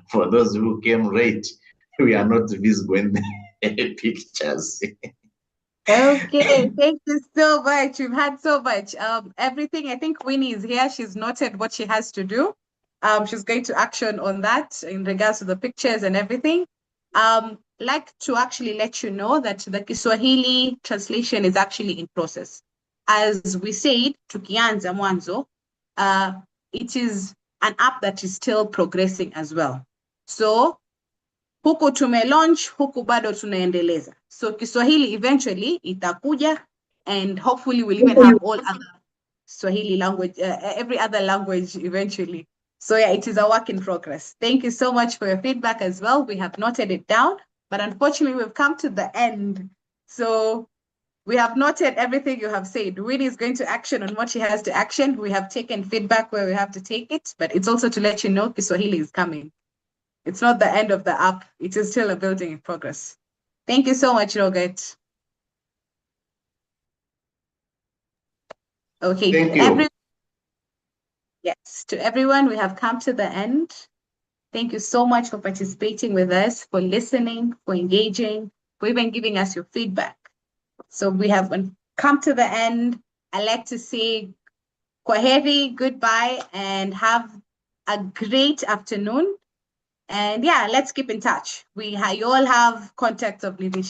For those who came late, we are not visible in the pictures. Okay, thank you so much. We've had so much. Everything, I think Winnie is here. She's noted what she has to do. She's going to action on that in regards to the pictures and everything. Like to actually let you know that the Kiswahili translation is actually in process. As we said, tukianza mwanzo, it is an app that is still progressing as well. So huku launch, huku bado tunaendeleza. So Kiswahili eventually itakuja, and hopefully we'll even have all other Swahili language, every other language eventually. So yeah, it is a work in progress. Thank you so much for your feedback as well. We have noted it down, but unfortunately we've come to the end. So We have noted everything you have said. Winnie is going to action on what she has to action. We have taken feedback where we have to take it, but it's also to let you know Kiswahili is coming. It's not the end of the app. It is still a building in progress. Thank you so much, Roget. Okay. Thank you. Yes, to everyone, we have come to the end. Thank you so much for participating with us, for listening, for engaging, for even giving us your feedback. So we have come to the end. I'd like to say kwaheri, goodbye, and have a great afternoon. And yeah, let's keep in touch. You all have contacts of Nivishe.